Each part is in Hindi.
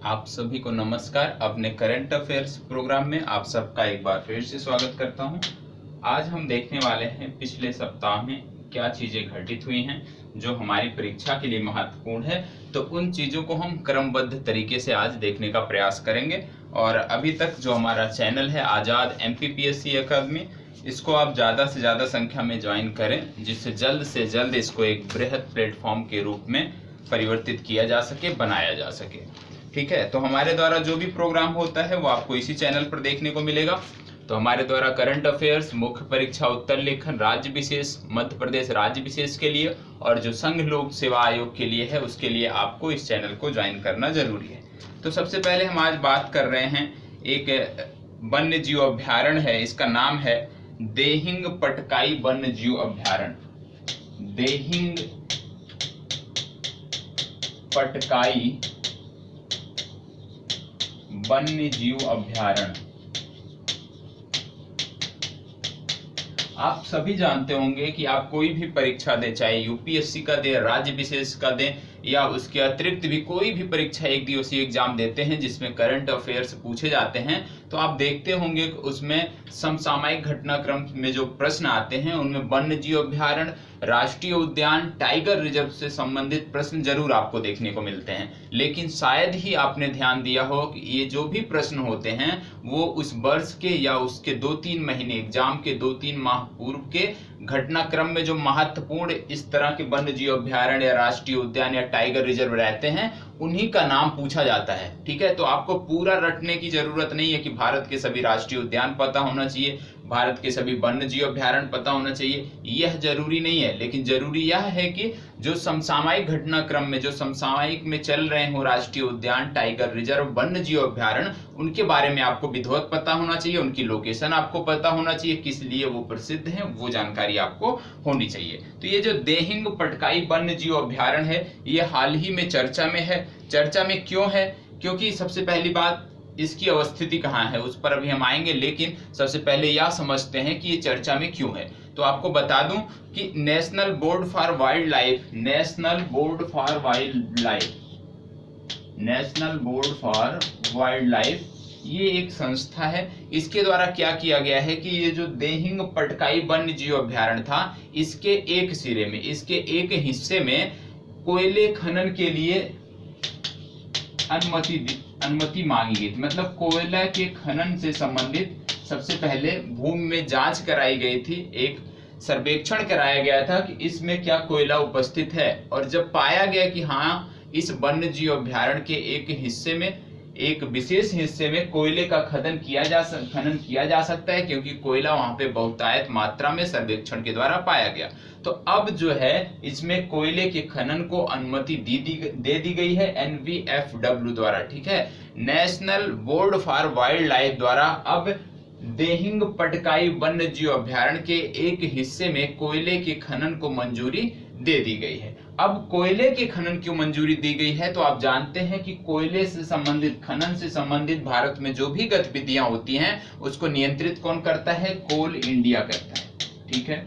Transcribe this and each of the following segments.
आप सभी को नमस्कार। अपने करंट अफेयर्स प्रोग्राम में आप सबका एक बार फिर से स्वागत करता हूं। आज हम देखने वाले हैं पिछले सप्ताह में क्या चीजें घटित हुई हैं जो हमारी परीक्षा के लिए महत्वपूर्ण है। तो उन चीजों को हम क्रमबद्ध तरीके से आज देखने का प्रयास करेंगे। और अभी तक जो हमारा चैनल है आजाद MPPSC अकादमी, इसको आप ज़्यादा से ज़्यादा संख्या में ज्वाइन करें, जिससे जल्द से जल्द इसको एक बृहद प्लेटफॉर्म के रूप में परिवर्तित किया जा सके, बनाया जा सके। ठीक है, तो हमारे द्वारा जो भी प्रोग्राम होता है वो आपको इसी चैनल पर देखने को मिलेगा। तो हमारे द्वारा करंट अफेयर्स, मुख्य परीक्षा उत्तर लेखन, राज्य विशेष, मध्य प्रदेश राज्य विशेष के लिए और जो संघ लोक सेवा आयोग के लिए है उसके लिए आपको इस चैनल को ज्वाइन करना जरूरी है। तो सबसे पहले हम आज बात कर रहे हैं एक वन्य जीव अभ्यारण्य है, इसका नाम है देहिंग पटकाई वन्य जीव अभ्यारण्य। देहिंग पटकाई वन्य जीव अभ्यारण्य। आप सभी जानते होंगे कि आप कोई भी परीक्षा दें, चाहे UPSC का दें, राज्य विशेष का दें या उसके अतिरिक्त भी कोई भी परीक्षा एक दिवसीय एग्जाम देते हैं जिसमें करंट अफेयर्स पूछे जाते हैं, तो आप देखते होंगे कि उसमें समसामयिक घटनाक्रम में जो प्रश्न आते हैं उनमें वन्य जीव अभ्यारण्य, राष्ट्रीय उद्यान, टाइगर रिजर्व से संबंधित प्रश्न जरूर आपको देखने को मिलते हैं। लेकिन शायद ही आपने ध्यान दिया हो कि ये जो भी प्रश्न होते हैं वो उस वर्ष के या उसके 2-3 महीने, एग्जाम के 2-3 माह पूर्व के घटनाक्रम में जो महत्वपूर्ण इस तरह के वन्य जीव अभ्यारण्य या राष्ट्रीय उद्यान या टाइगर रिजर्व रहते हैं उन्हीं का नाम पूछा जाता है। ठीक है, तो आपको पूरा रटने की जरूरत नहीं है कि भारत के सभी राष्ट्रीय उद्यान पता होना चाहिए, भारत के सभी वन्य जीव अभ्यारण्य पता होना चाहिए, यह जरूरी नहीं है। लेकिन जरूरी यह है कि जो समसामयिक घटनाक्रम में, जो समसामयिक में चल रहे हो राष्ट्रीय उद्यान, टाइगर रिजर्व, वन्य जीव अभ्यारण्य, उनके बारे में आपको विधिवत पता होना चाहिए, उनकी लोकेशन आपको पता होना चाहिए, किस लिए वो प्रसिद्ध है वो जानकारी आपको होनी चाहिए। तो ये जो देहिंग पटकाई वन्य जीव अभ्यारण्य है ये हाल ही में चर्चा में है। चर्चा में क्यों है? क्योंकि सबसे पहली बात इसकी अवस्थिति कहाँ है उस पर अभी हम आएंगे, लेकिन सबसे पहले यह समझते हैं कि ये चर्चा में क्यों है। तो आपको बता दूं कि national board for wild life, national board for wild life ये एक संस्था है। इसके द्वारा क्या किया गया है कि ये जो देहिंग पटकाई वन्य जीव अभ्यारण्य था, इसके एक सिरे में, इसके एक हिस्से में कोयले खनन के लिए अनुमति मांगी गई थी। मतलब कोयला के खनन से संबंधित सबसे पहले भूमि में जांच कराई गई थी, एक सर्वेक्षण कराया गया था कि इसमें क्या कोयला उपस्थित है। और जब पाया गया कि हाँ, इस वन्य जीव अभ्यारण्य के एक हिस्से में, एक विशेष हिस्से में कोयले का खनन किया जा सकता है, क्योंकि कोयला वहां पे बहुतायत मात्रा में सर्वेक्षण के द्वारा पाया गया। तो अब जो है इसमें कोयले के खनन को अनुमति दे दी गई है NVFW द्वारा। ठीक है, national board for wild life द्वारा अब देहिंग पटकाई वन्य जीव अभ्यारण्य के एक हिस्से में कोयले के खनन को मंजूरी दे दी गई है। अब कोयले के खनन क्यों मंजूरी दी गई है? तो आप जानते हैं कि कोयले से संबंधित, खनन से संबंधित भारत में जो भी गतिविधियां होती हैं उसको नियंत्रित कौन करता है? कोल इंडिया करता है। ठीक है,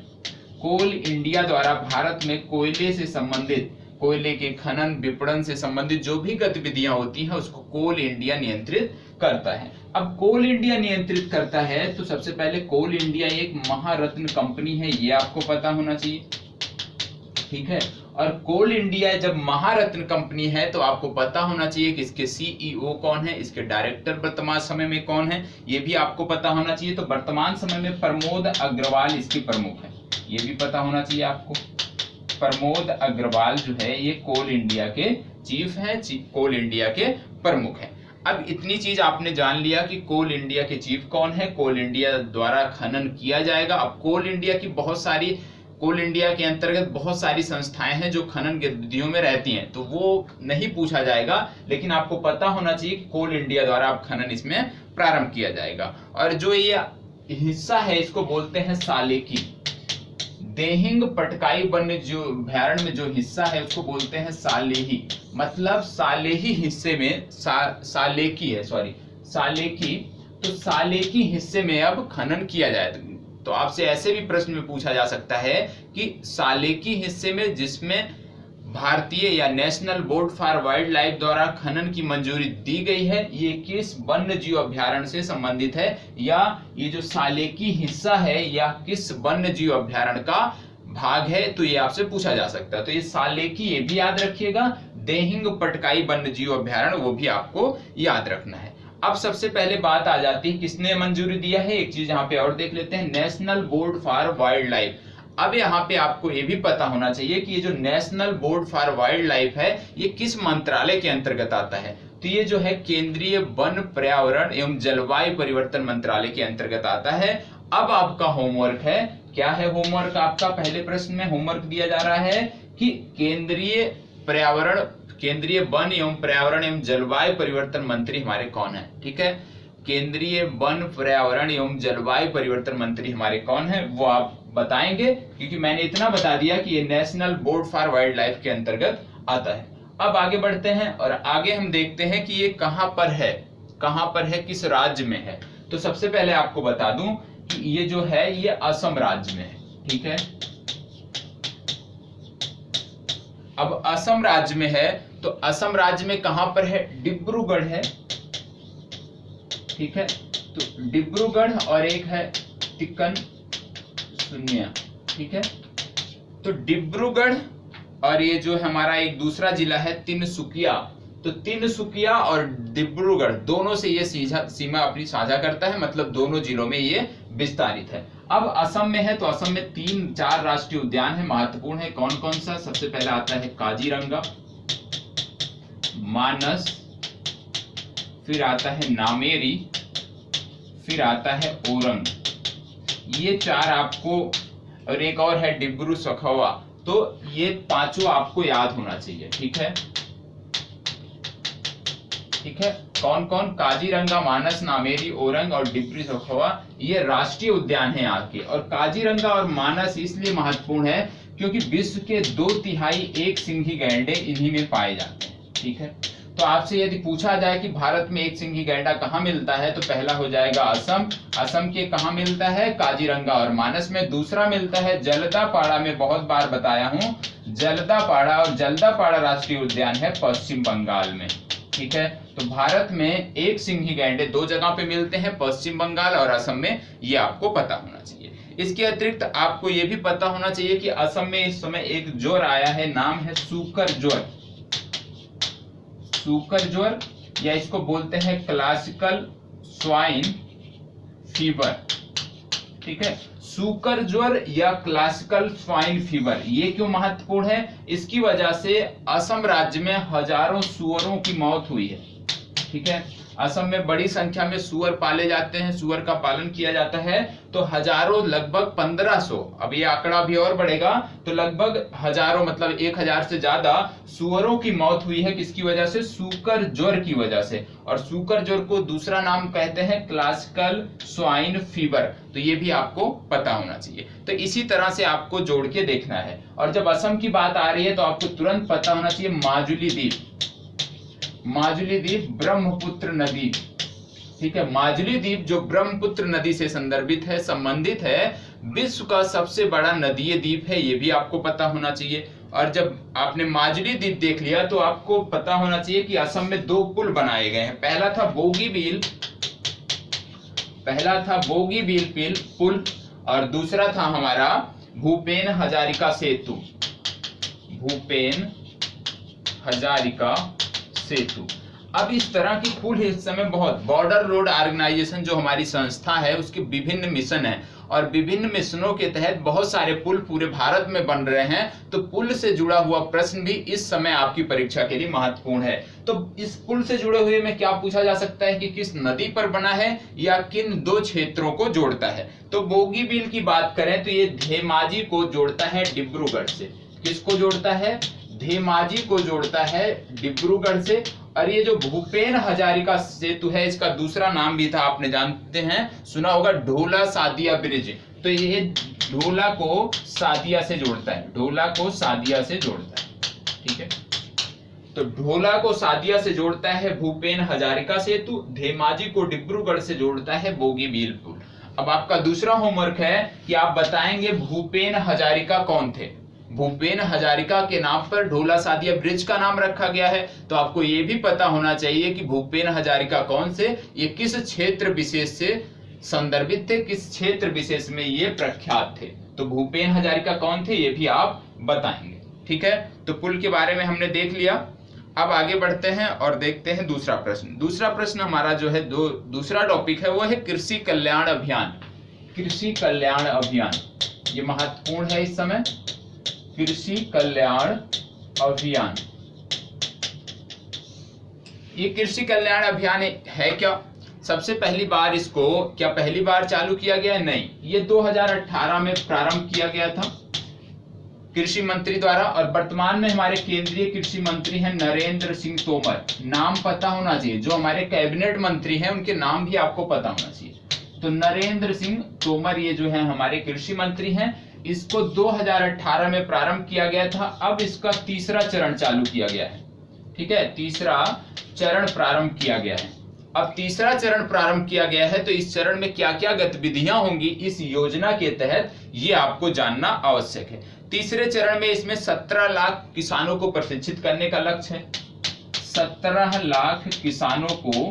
कोल इंडिया द्वारा भारत में कोयले से संबंधित, कोयले के खनन विपणन से संबंधित जो भी गतिविधियां होती हैं उसको कोल इंडिया नियंत्रित करता है। अब कोल इंडिया नियंत्रित करता है तो सबसे पहले कोल इंडिया एक महारत्न कंपनी है, ये आपको पता होना चाहिए। ठीक है, और कोल इंडिया जब महारत्न कंपनी है तो आपको पता होना चाहिए कि इसके CEO कौन है, इसके डायरेक्टर वर्तमान समय में कौन है, ये भी आपको पता होना चाहिए। तो वर्तमान समय में प्रमोद अग्रवाल इसके प्रमुख है, ये भी पता होना चाहिए आपको। प्रमोद अग्रवाल जो है ये कोल इंडिया के चीफ है, कोल इंडिया के प्रमुख है। अब इतनी चीज आपने जान लिया कि कोल इंडिया के चीफ कौन है, कोल इंडिया द्वारा खनन किया जाएगा। अब कोल इंडिया के अंतर्गत बहुत सारी संस्थाएं हैं जो खनन गतिविधियों में रहती हैं, तो वो नहीं पूछा जाएगा, लेकिन आपको पता होना चाहिए कि कोल इंडिया द्वारा अब खनन इसमें प्रारंभ किया जाएगा। और जो ये हिस्सा है इसको बोलते हैं सालेकी। देहिंग पटकाई वन्य जीव अभ्यारण्य में जो हिस्सा है उसको बोलते हैं सालेही। मतलब सालेही हिस्से में, सालेकी है, सॉरी सालेकी, तो सालेकी हिस्से में अब खनन किया जाएगा। तो आपसे ऐसे भी प्रश्न में पूछा जा सकता है कि सालेकी हिस्से में, जिसमें भारतीय या national board for wild life द्वारा खनन की मंजूरी दी गई है, ये किस वन्य जीव अभ्यारण्य से संबंधित है, या ये जो सालेकी हिस्सा है या किस वन्य जीव अभ्यारण्य का भाग है, तो ये आपसे पूछा जा सकता है। तो ये सालेकी, ये भी याद रखिएगा। देहिंग पटकाई वन्य जीव अभ्यारण्य, वो भी आपको याद रखना है। अब सबसे पहले बात आ जाती है किसने मंजूरी दिया है। एक चीज यहाँ पे और देख लेते हैं, national board for wild life. अब यहाँ पे आपको ये भी पता होना चाहिए कि ये जो national board for wild life है, ये किस मंत्रालय के अंतर्गत आता है। तो ये जो है केंद्रीय वन, पर्यावरण एवं जलवायु परिवर्तन मंत्रालय के अंतर्गत आता है। अब आपका होमवर्क है, क्या है होमवर्क आपका, पहले प्रश्न में होमवर्क दिया जा रहा है कि केंद्रीय वन एवं पर्यावरण एवं जलवायु परिवर्तन मंत्री हमारे कौन है। ठीक है, केंद्रीय वन, पर्यावरण एवं जलवायु परिवर्तन मंत्री हमारे कौन है, वो आप बताएंगे, क्योंकि मैंने इतना बता दिया कि ये national board for wild life के अंतर्गत आता है। अब आगे बढ़ते हैं और आगे हम देखते हैं कि ये कहां पर है, किस राज्य में है। तो सबसे पहले आपको बता दूं कि ये जो है ये असम राज्य में है। ठीक है, अब असम राज्य में है, तो असम राज्य में कहां पर है, डिब्रूगढ़ है। ठीक है, तो डिब्रूगढ़ और एक है तिक्कन सुनिया। ठीक है, तो डिब्रूगढ़ और ये जो हमारा एक दूसरा जिला है तिनसुकिया, तो तिनसुकिया और डिब्रूगढ़ दोनों से ये सीमा अपनी साझा करता है, मतलब दोनों जिलों में ये विस्तारित है। अब असम में है, तो असम में 3-4 राष्ट्रीय उद्यान है, महत्वपूर्ण है। कौन कौन सा, सबसे पहला आता है काजीरंगा, मानस, फिर आता है नामेरी, फिर आता है ओरंग। ये 4 आपको, और एक और है डिब्रू सखोवा। तो ये 5 आपको याद होना चाहिए। ठीक है, कौन कौन, काजीरंगा, मानस, नामेरी, ओरंग और डिब्रू सखोवा, ये राष्ट्रीय उद्यान है यहाँ के। और काजीरंगा और मानस इसलिए महत्वपूर्ण है क्योंकि विश्व के 2/3 एक सिंघी गैंडे इन्हीं में पाए जाते हैं। ठीक है, तो आपसे यदि पूछा जाए कि भारत में एक सिंघी गैंडा कहाँ मिलता है, तो पहला हो जाएगा असम के कहाँ मिलता है, काजीरंगा और मानस में। दूसरा मिलता है जलदापाड़ा में, बहुत बार बताया हूँ, जलदापाड़ा, और जलदापाड़ा राष्ट्रीय उद्यान है पश्चिम बंगाल में। ठीक है, तो भारत में एक सिंघी गैंडे 2 जगह पे मिलते हैं, पश्चिम बंगाल और असम में, ये आपको पता होना चाहिए। इसके अतिरिक्त आपको ये भी पता होना चाहिए कि असम में इस समय एक ज्वर आया है, नाम है सूकर ज्वर, या इसको बोलते हैं क्लासिकल स्वाइन फीवर। ठीक है, सूकर ज्वर या क्लासिकल स्वाइन फीवर, ये क्यों महत्वपूर्ण है, इसकी वजह से असम राज्य में हजारों सुअरों की मौत हुई है। ठीक है, असम में बड़ी संख्या में सुअर पाले जाते हैं, सुअर का पालन किया जाता है, तो हजारों, लगभग 1500, अब ये आंकड़ा भी और बढ़ेगा, तो लगभग हजारों, मतलब 1000 से ज्यादा सुअरों की मौत हुई है। किसकी वजह से, सूकर ज्वर की वजह से। और सूकर ज्वर को दूसरा नाम कहते हैं क्लासिकल स्वाइन फीवर, तो ये भी आपको पता होना चाहिए। तो इसी तरह से आपको जोड़ के देखना है। और जब असम की बात आ रही है तो आपको तुरंत पता होना चाहिए माजुली द्वीप ब्रह्मपुत्र नदी। ठीक है, माजुली द्वीप जो ब्रह्मपुत्र नदी से संबंधित है, विश्व का सबसे बड़ा नदीय द्वीप है, ये भी आपको पता होना चाहिए। और जब आपने माजुली द्वीप देख लिया तो आपको पता होना चाहिए कि असम में 2 पुल बनाए गए हैं। पहला था बोगीबील पुल, और दूसरा था हमारा भूपेन हजारिका सेतु। अब इस तरह की पुल इस समय बहुत, बॉर्डर रोड ऑर्गेनाइजेशन जो हमारी संस्था है, उसके विभिन्न मिशन है, और विभिन्न मिशनों के तहत बहुत सारे पुल पूरे भारत में बन रहे हैं। तो पुल से जुड़ा हुआ प्रश्न भी इस समय आपकी परीक्षा के लिए महत्वपूर्ण है। तो इस पुल से जुड़े हुए में क्या पूछा जा सकता है कि किस नदी पर बना है या किन 2 क्षेत्रों को जोड़ता है। तो बोगीबील की बात करें तो ये धेमाजी को जोड़ता है डिब्रूगढ़ से। किसको जोड़ता है, धेमाजी को जोड़ता है डिब्रूगढ़ से। और ये जो भूपेन हजारिका सेतु है, इसका दूसरा नाम भी था, आपने जानते हैं, सुना होगा, ढोला सादिया ब्रिज। तो ये ढोला को सादिया से जोड़ता है, ठीक है, तो ढोला को सादिया से जोड़ता है भूपेन हजारिका सेतु, धेमाजी को डिब्रूगढ़ से जोड़ता है बोगीबील पुल। अब आपका दूसरा होमवर्क है कि आप बताएंगे भूपेन हजारिका कौन थे। भूपेन हजारिका के नाम पर ढोला सादिया ब्रिज का नाम रखा गया है। तो आपको ये भी पता होना चाहिए कि भूपेन हजारिका कौन से, ये किस क्षेत्र विशेष से संदर्भित थे, किस क्षेत्र विशेष में ये प्रख्यात थे। तो भूपेन हजारिका कौन थे ये भी आप बताएंगे। ठीक है, तो पुल के बारे में हमने देख लिया। अब आगे बढ़ते हैं और देखते हैं दूसरा प्रश्न। दूसरा प्रश्न हमारा जो है दूसरा टॉपिक है वो है कृषि कल्याण अभियान। कृषि कल्याण अभियान ये महत्वपूर्ण है इस समय। कृषि कल्याण अभियान, ये कृषि कल्याण अभियान है क्या? सबसे पहली बार इसको क्या पहली बार चालू किया गया है? नहीं, ये 2018 में प्रारंभ किया गया था कृषि मंत्री द्वारा, और वर्तमान में हमारे केंद्रीय कृषि मंत्री हैं नरेंद्र सिंह तोमर। नाम पता होना चाहिए, जो हमारे कैबिनेट मंत्री हैं उनके नाम भी आपको पता होना चाहिए। तो नरेंद्र सिंह तोमर ये जो है हमारे कृषि मंत्री हैं। इसको 2018 में प्रारंभ किया गया था। अब इसका तीसरा चरण चालू किया गया है। ठीक है, तीसरा चरण प्रारंभ किया गया है। अब तीसरा चरण प्रारंभ किया गया है, तो इस चरण में क्या क्या गतिविधियां होंगी इस योजना के तहत, ये आपको जानना आवश्यक है। तीसरे चरण में इसमें 17 लाख किसानों को प्रशिक्षित करने का लक्ष्य है। 17 लाख किसानों को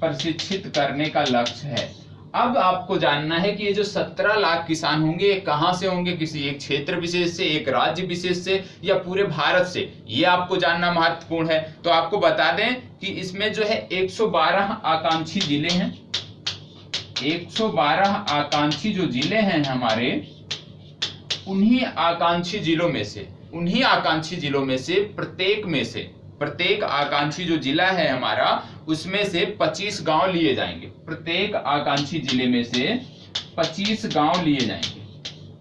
प्रशिक्षित करने का लक्ष्य है। अब आपको जानना है कि ये जो 17 लाख किसान होंगे ये कहां से होंगे, किसी एक क्षेत्र विशेष से, एक राज्य विशेष से, या पूरे भारत से, ये आपको जानना महत्वपूर्ण है। तो आपको बता दें कि इसमें जो है 112 आकांक्षी जिले हैं। 112 आकांक्षी जो जिले हैं हमारे, उन्हीं आकांक्षी जिलों में से प्रत्येक आकांक्षी जो जिला है हमारा, उसमें से 25 गांव लिए जाएंगे। प्रत्येक आकांक्षी जिले में से 25 गांव लिए जाएंगे।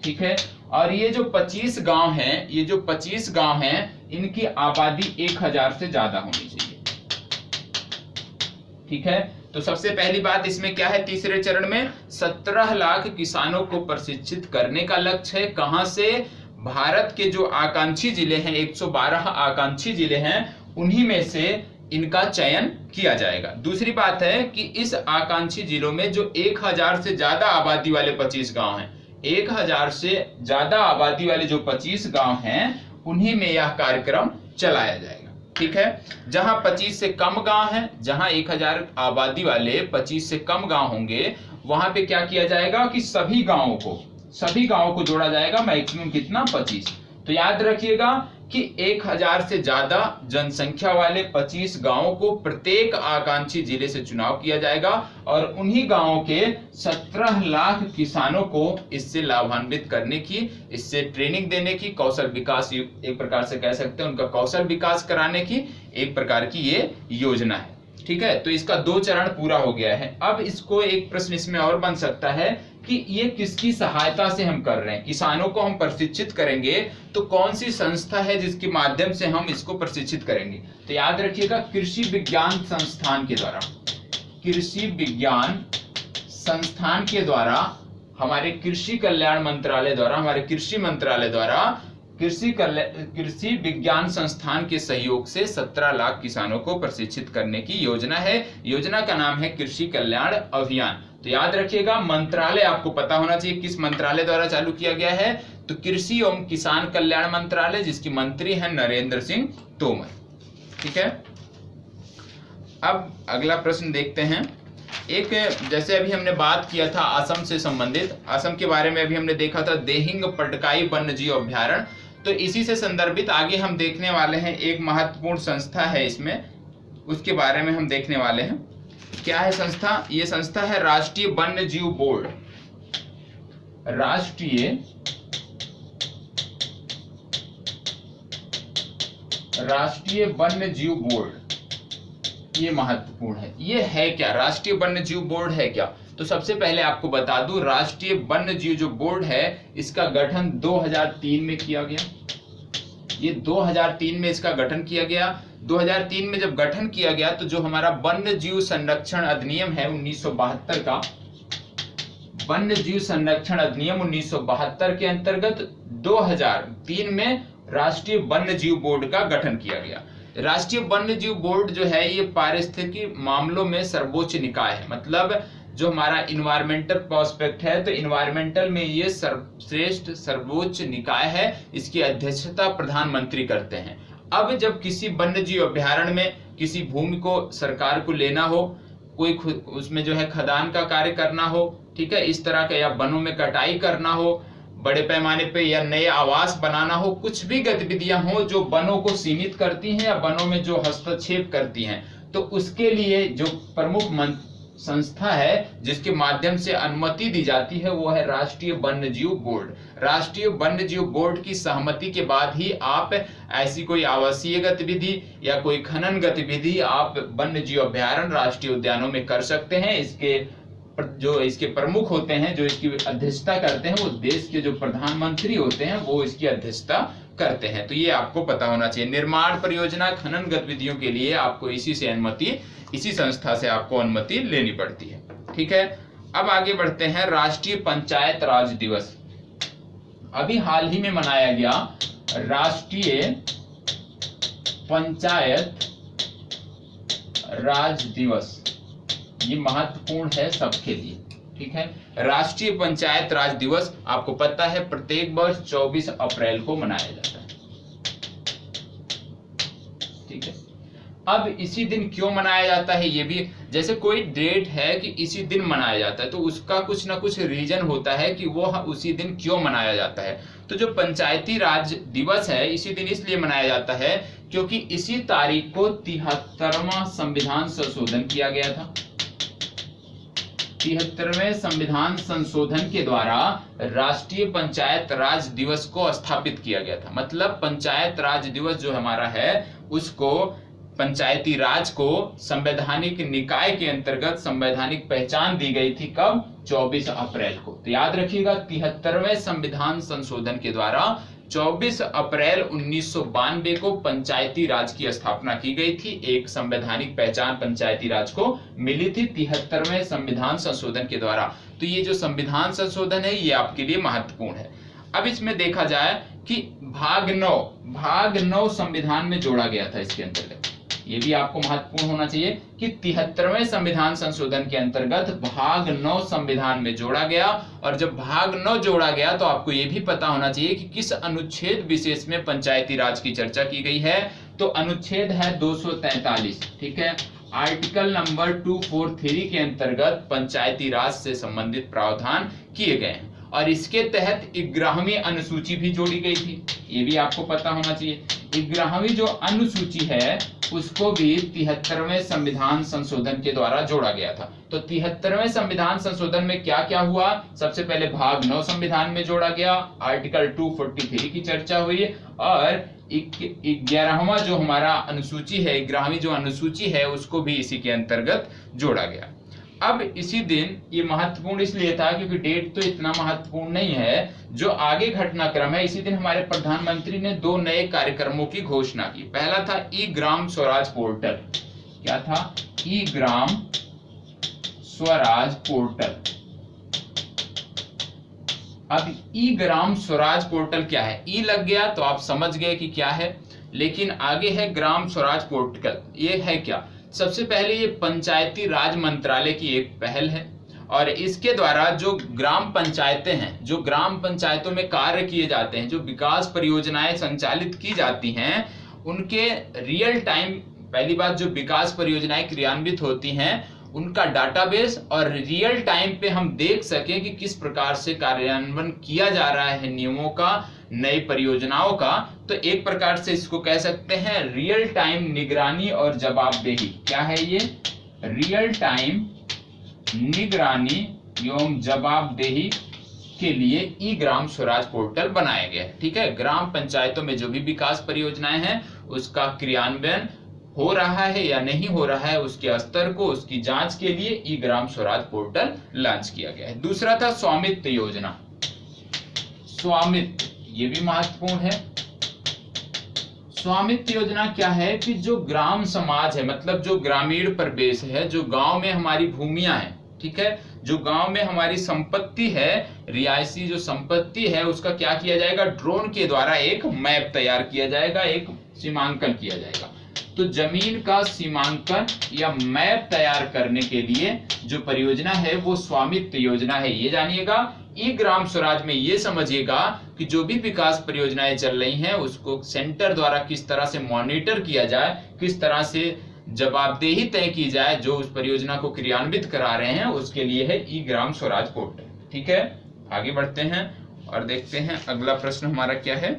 ठीक है, और ये जो 25 गांव हैं, इनकी आबादी 1000 से ज्यादा होनी चाहिए। ठीक है, तो सबसे पहली बात इसमें क्या है, तीसरे चरण में 17 लाख किसानों को प्रशिक्षित करने का लक्ष्य है। कहां से? भारत के जो आकांक्षी जिले हैं, 112 आकांक्षी जिले हैं, उन्हीं में से इनका चयन किया जाएगा। दूसरी बात है कि इस आकांक्षी जिलों में जो 1000 से ज्यादा आबादी वाले 25 गांव हैं, 1000 से ज्यादा आबादी वाले जो 25 गांव हैं, उन्हीं में यह कार्यक्रम चलाया जाएगा। ठीक है, जहां 25 से कम गांव हैं, जहां 1000 आबादी वाले 25 से कम गांव होंगे, वहां पे क्या किया जाएगा कि सभी गांवों को जोड़ा जाएगा। मैक्सिमम कितना? 25। तो याद रखिएगा कि 1000 से ज्यादा जनसंख्या वाले 25 गांवों को प्रत्येक आकांक्षी जिले से चुनाव किया जाएगा, और उन्हीं गांवों के 17 लाख किसानों को इससे लाभान्वित करने की, इससे ट्रेनिंग देने की, कौशल विकास, एक प्रकार से कह सकते हैं उनका कौशल विकास कराने की एक प्रकार की ये योजना है। ठीक है, तो इसका 2 चरण पूरा हो गया है। अब इसको एक प्रश्न इसमें और बन सकता है कि ये किसकी सहायता से हम कर रहे हैं? किसानों को हम प्रशिक्षित करेंगे तो कौन सी संस्था है जिसके माध्यम से हम इसको प्रशिक्षित करेंगे? तो याद रखिएगा, कृषि विज्ञान संस्थान के द्वारा, कृषि विज्ञान संस्थान के द्वारा, हमारे कृषि कल्याण मंत्रालय द्वारा, हमारे कृषि मंत्रालय द्वारा कृषि विज्ञान संस्थान के सहयोग से 17 लाख किसानों को प्रशिक्षित करने की योजना है। योजना का नाम है कृषि कल्याण अभियान। तो याद रखिएगा, मंत्रालय आपको पता होना चाहिए किस मंत्रालय द्वारा चालू किया गया है। तो कृषि एवं किसान कल्याण मंत्रालय, जिसकी मंत्री हैं नरेंद्र सिंह तोमर। ठीक है, अब अगला प्रश्न देखते हैं। एक, जैसे अभी हमने बात किया था असम से संबंधित, असम के बारे में अभी हमने देखा था देहिंग पटकाई वन्य जीव अभ्यारण्य। तो इसी से संदर्भित आगे हम देखने वाले हैं, एक महत्वपूर्ण संस्था है इसमें, उसके बारे में हम देखने वाले हैं। क्या है संस्था? ये संस्था है राष्ट्रीय वन्य जीव बोर्ड। राष्ट्रीय वन्य जीव बोर्ड, ये महत्वपूर्ण है। ये है क्या? राष्ट्रीय वन्य जीव बोर्ड है क्या? तो सबसे पहले आपको बता दूं, राष्ट्रीय वन्य जीव जो बोर्ड है, इसका गठन 2003 में किया गया। ये 2003 में इसका गठन किया गया। 2003 में जब गठन किया गया तो जो हमारा वन्य जीव संरक्षण अधिनियम है 1972 का, वन्य जीव संरक्षण अधिनियम 1972 के अंतर्गत 2003 में राष्ट्रीय वन्य जीव बोर्ड का गठन किया गया। राष्ट्रीय वन्य जीव बोर्ड जो है ये पारिस्थितिकी मामलों में सर्वोच्च निकाय है। मतलब जो हमारा इन्वायरमेंटल प्रोस्पेक्ट है, तो इन्वायरमेंटल में ये सर्वश्रेष्ठ सर्वोच्च निकाय है, इसकी अध्यक्षता प्रधानमंत्री करते हैं। अब जब किसी वन्य जीव अभ्यारण्य में किसी भूमि को सरकार को लेना हो, कोई उसमें जो है खदान का कार्य करना हो, ठीक है, इस तरह का, या वनों में कटाई करना हो बड़े पैमाने पे, या नए आवास बनाना हो, कुछ भी गतिविधियां हो जो वनों को सीमित करती हैं या वनों में जो हस्तक्षेप करती हैं, तो उसके लिए जो प्रमुख संस्था है जिसके माध्यम से अनुमति दी जाती है वो है राष्ट्रीय वन्यजीव बोर्ड। राष्ट्रीय वन्यजीव बोर्ड की सहमति के बाद ही आप ऐसी कोई आवासीय गतिविधि या कोई खनन गतिविधि आप वन्यजीव अभ्यारण्य, राष्ट्रीय उद्यानों में कर सकते हैं। इसके प्रमुख होते हैं, जो इसकी अध्यक्षता करते हैं, वो देश के जो प्रधानमंत्री होते हैं वो इसकी अध्यक्षता करते हैं। तो ये आपको पता होना चाहिए। निर्माण परियोजना, खनन गतिविधियों के लिए आपको इसी संस्था से आपको अनुमति लेनी पड़ती है। ठीक है, अब आगे बढ़ते हैं। राष्ट्रीय पंचायत राज दिवस अभी हाल ही में मनाया गया। राष्ट्रीय पंचायत राज दिवस ये महत्वपूर्ण है सबके लिए। ठीक है, राष्ट्रीय पंचायत राज दिवस आपको पता है प्रत्येक वर्ष 24 अप्रैल को मनाया जाता है। ठीक है, अब इसी दिन क्यों मनाया जाता है, ये भी जैसे कोई डेट है कि इसी दिन मनाया जाता है, तो उसका कुछ ना कुछ रीजन होता है कि वो उसी दिन क्यों मनाया जाता है। तो जो पंचायती राज दिवस है इसी दिन इसलिए मनाया जाता है क्योंकि इसी तारीख को 73वां संविधान संशोधन किया गया था। 73वें संविधान संशोधन के द्वारा राष्ट्रीय पंचायत राज दिवस को स्थापित किया गया था। मतलब पंचायत राज दिवस जो हमारा है उसको, पंचायती राज को संवैधानिक निकाय के अंतर्गत संवैधानिक पहचान दी गई थी। कब? 24 अप्रैल को। तो याद रखिएगा 73वें संविधान संशोधन के द्वारा 24 अप्रैल 1992 को पंचायती राज की स्थापना की गई थी। एक संवैधानिक पहचान पंचायती राज को मिली थी 73वें संविधान संशोधन के द्वारा। तो ये जो संविधान संशोधन है ये आपके लिए महत्वपूर्ण है। अब इसमें देखा जाए कि भाग 9 संविधान में जोड़ा गया था। इसके अंतर्गत ये भी आपको महत्वपूर्ण होना चाहिए कि 73वें संविधान संशोधन के अंतर्गत भाग 9 संविधान में जोड़ा गया। और जब भाग 9 जोड़ा गया तो आपको ये भी पता होना चाहिए कि किस अनुच्छेद विशेष में पंचायती राज की चर्चा की गई है। तो अनुच्छेद है 243। ठीक है, आर्टिकल नंबर 243 के अंतर्गत पंचायती राज से संबंधित प्रावधान किए गए हैं और इसके तहत 11वीं अनुसूची भी जोड़ी गई थी। ये भी आपको पता होना चाहिए। 11वीं जो अनुसूची है उसको भी 73वें संविधान संशोधन के द्वारा जोड़ा गया था। तो 73वें संविधान संशोधन में क्या क्या हुआ? सबसे पहले भाग 9 संविधान में जोड़ा गया, आर्टिकल 243 की चर्चा हुई और 11वां जो हमारा अनुसूची है, 11वीं जो अनुसूची है उसको भी इसी के अंतर्गत जोड़ा गया। अब इसी दिन ये महत्वपूर्ण इसलिए था क्योंकि डेट तो इतना महत्वपूर्ण नहीं है, जो आगे घटनाक्रम है। इसी दिन हमारे प्रधानमंत्री ने 2 नए कार्यक्रमों की घोषणा की। पहला था ई ग्राम स्वराज पोर्टल। क्या था? ई ग्राम स्वराज पोर्टल। अब ई ग्राम स्वराज पोर्टल क्या है? ई लग गया तो आप समझ गए कि क्या है, लेकिन आगे है ग्राम स्वराज पोर्टल। ये है क्या? सबसे पहले ये पंचायती राज मंत्रालय की एक पहल है और इसके द्वारा जो ग्राम पंचायतें हैं, जो ग्राम पंचायतों में कार्य किए जाते हैं, जो विकास परियोजनाएं संचालित की जाती हैं, उनके रियल टाइम, पहली बात जो विकास परियोजनाएं क्रियान्वित होती हैं उनका डाटाबेस, और रियल टाइम पे हम देख सकें कि किस प्रकार से कार्यान्वयन किया जा रहा है नियमों का, नई परियोजनाओं का। तो एक प्रकार से इसको कह सकते हैं रियल टाइम निगरानी और जवाबदेही। क्या है ये? रियल टाइम निगरानी एवं जवाबदेही के लिए ई ग्राम स्वराज पोर्टल बनाया गया है। ठीक है, ग्राम पंचायतों में जो भी विकास परियोजनाएं हैं उसका क्रियान्वयन हो रहा है या नहीं हो रहा है, उसके स्तर को, उसकी जांच के लिए ई ग्राम स्वराज पोर्टल लॉन्च किया गया है। दूसरा था स्वामित्व योजना। स्वामित्व ये भी महत्वपूर्ण है। स्वामित्व योजना क्या है कि जो ग्राम समाज है, मतलब जो ग्रामीण प्रदेश है, जो गांव में हमारी भूमियां हैं, ठीक है, जो गांव में हमारी संपत्ति है, रियायती जो संपत्ति है, उसका क्या किया जाएगा? ड्रोन के द्वारा एक मैप तैयार किया जाएगा, एक सीमांकन किया जाएगा। तो जमीन का सीमांकन या मैप तैयार करने के लिए जो परियोजना है वो स्वामित्व योजना है, ये जानिएगा। ई ग्राम स्वराज में ये समझिएगा कि जो भी विकास परियोजनाएं चल रही हैं उसको सेंटर द्वारा किस तरह से मॉनिटर किया जाए, किस तरह से जवाबदेही तय की जाए, जो उस परियोजना को क्रियान्वित करा रहे हैं उसके लिए है ई ग्राम स्वराज पोर्टल। ठीक है, आगे बढ़ते हैं और देखते हैं अगला प्रश्न हमारा क्या है।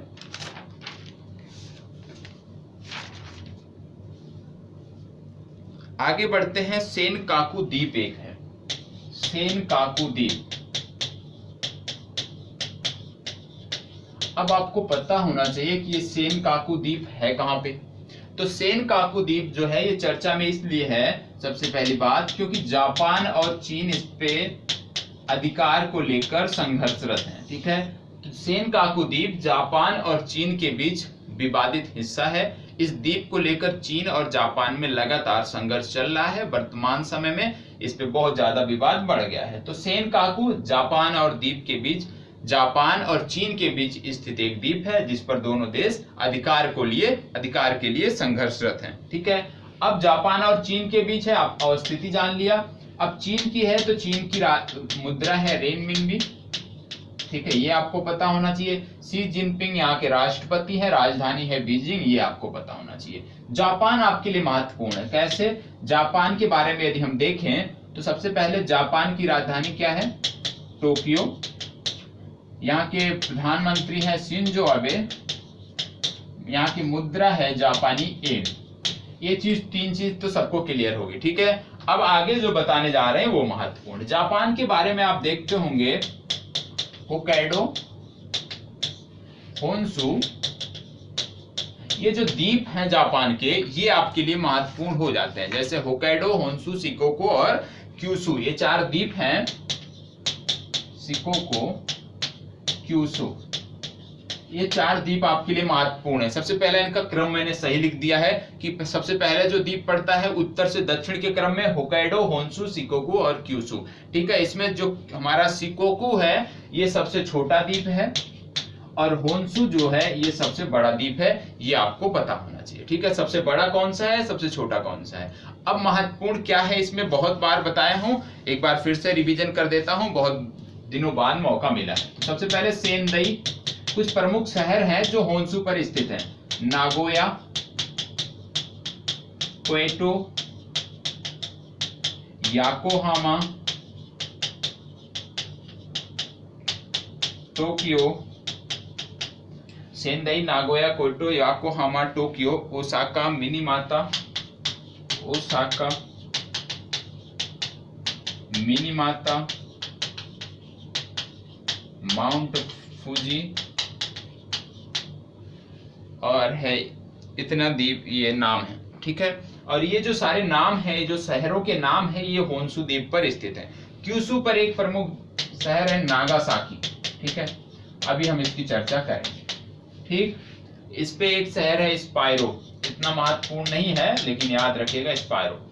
आगे बढ़ते हैं, सेनकाकू द्वीप एक है, सेनकाकू द्वीप। अब आपको पता होना चाहिए कि ये सेनकाकू द्वीप है कहां पे। तो सेनकाकू द्वीप जो है ये चर्चा में इसलिए है, सबसे पहली बात, क्योंकि जापान और चीन इस पे अधिकार को लेकर संघर्षरत हैं। ठीक है, तो सेनकाकू द्वीप जापान और चीन के बीच विवादित हिस्सा है। इस द्वीप को लेकर चीन और जापान में लगातार संघर्ष चल रहा है। वर्तमान समय में इस पे बहुत ज्यादा विवाद बढ़ गया है। तो सेनकाकू जापान और द्वीप के बीच, जापान और चीन के बीच स्थित एक द्वीप है जिस पर दोनों देश अधिकार के लिए संघर्षरत हैं। ठीक है, अब जापान और चीन के बीच है, आप अवस्थिति जान लिया। अब चीन की है तो चीन की मुद्रा है रेनमिनबी। ठीक है, ये आपको पता होना चाहिए। शी जिनपिंग यहाँ के राष्ट्रपति है, राजधानी है बीजिंग, ये आपको पता होना चाहिए। जापान आपके लिए महत्वपूर्ण है। कैसे? जापान के बारे में यदि हम देखें तो सबसे पहले जापान की राजधानी क्या है? टोक्यो। यहाँ के प्रधानमंत्री हैं शिंजो अबे। यहाँ की मुद्रा है जापानी येन। ये चीज, तीन चीज तो सबको क्लियर होगी। ठीक है, अब आगे जो बताने जा रहे हैं वो महत्वपूर्ण। जापान के बारे में आप देखते होंगे होक्काइडो, होन्शु, ये जो द्वीप हैं जापान के, ये आपके लिए महत्वपूर्ण हो जाते हैं। जैसे होक्काइडो, होन्शु, शिकोको और क्यूशु, ये चार द्वीप हैं। शिकोको, क्यूशु, ये चार द्वीप आपके लिए महत्वपूर्ण है। सबसे पहले इनका क्रम मैंने सही लिख दिया है कि सबसे पहले जो द्वीप पड़ता है उत्तर से दक्षिण के क्रम में होक्काइडो, होन्शु, शिकोकू और क्यूशु। ठीक है, इसमें जो हमारा शिकोकू है ये सबसे छोटा द्वीप है और होन्शु जो है ये सबसे बड़ा द्वीप है। ये आपको पता होना चाहिए। ठीक है, सबसे बड़ा कौन सा है, सबसे छोटा कौन सा है। अब महत्वपूर्ण क्या है, इसमें बहुत बार बताया हूं, एक बार फिर से रिवीजन कर देता हूं, बहुत दिनों बाद मौका मिला है। सबसे पहले सेंदई, कुछ प्रमुख शहर हैं जो होन्शु पर स्थित हैं। Nagoya, Kyoto, Yokohama, Tokyo. Sendai, Nagoya, Kyoto, Yokohama, Tokyo, Osaka, Minamata, Osaka, Minamata, mount Fuji और है इतना द्वीप, ये नाम है। ठीक है, और ये जो सारे नाम है, जो शहरों के नाम है, ये होन्शु द्वीप पर स्थित है। क्यूशु पर एक प्रमुख शहर है नागासाकी। ठीक है, अभी हम इसकी चर्चा करेंगे। ठीक, इस पे एक शहर है स्पायरो, इतना महत्वपूर्ण नहीं है लेकिन याद रखिएगा स्पायरो।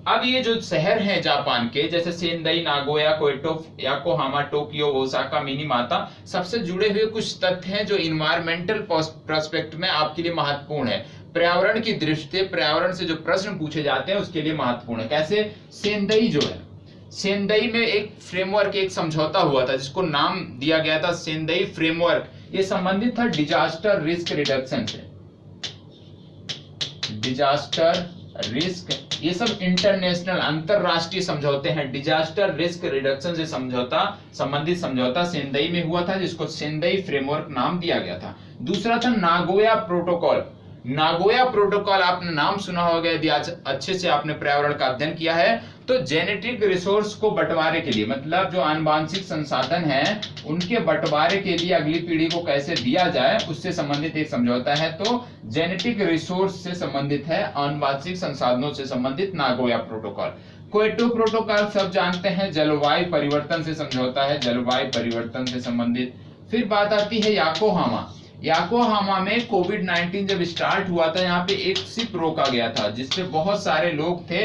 अब ये जो शहर हैं जापान के, जैसे Sendai, Nagoya, Kyoto, Yokohama, Tokyo, Osaka, Minamata, सबसे जुड़े हुए कुछ तथ्य हैं जो इन्वायरमेंटल पर्सपेक्ट में आपके लिए महत्वपूर्ण है। पर्यावरण की दृष्टि से, पर्यावरण से जो प्रश्न पूछे जाते हैं उसके लिए महत्वपूर्ण है। कैसे? सेंदई जो है, सेंदई में एक फ्रेमवर्क, एक समझौता हुआ था जिसको नाम दिया गया था सेंदई फ्रेमवर्क। ये संबंधित था डिजास्टर रिस्क रिडक्शन से। डिजास्टर रिस्क, ये सब इंटरनेशनल, अंतरराष्ट्रीय समझौते हैं। डिजास्टर रिस्क रिडक्शन से संबंधित समझौता सेंदई में हुआ था जिसको सेंदई फ्रेमवर्क नाम दिया गया था। दूसरा था नागोया प्रोटोकॉल। नागोया प्रोटोकॉल आपने नाम सुना होगा यदि आज अच्छे से आपने पर्यावरण का अध्ययन किया है तो। जेनेटिक रिसोर्स को बंटवारे के लिए, मतलब जो आनुवांशिक संसाधन है उनके बंटवारे के लिए अगली पीढ़ी को कैसे दिया जाए उससे संबंधित एक समझौता है। तो जेनेटिक रिसोर्स से संबंधित है, आनुवांशिक संसाधनों से संबंधित नागोया प्रोटोकॉल। क्योटो प्रोटोकॉल सब जानते हैं, जलवायु परिवर्तन से समझौता है, जलवायु परिवर्तन से संबंधित। फिर बात आती है याकोहामा। याकोहामा में कोविड-19 जब स्टार्ट हुआ था, यहाँ पे एक शिप रोका गया था जिसपे बहुत सारे लोग थे,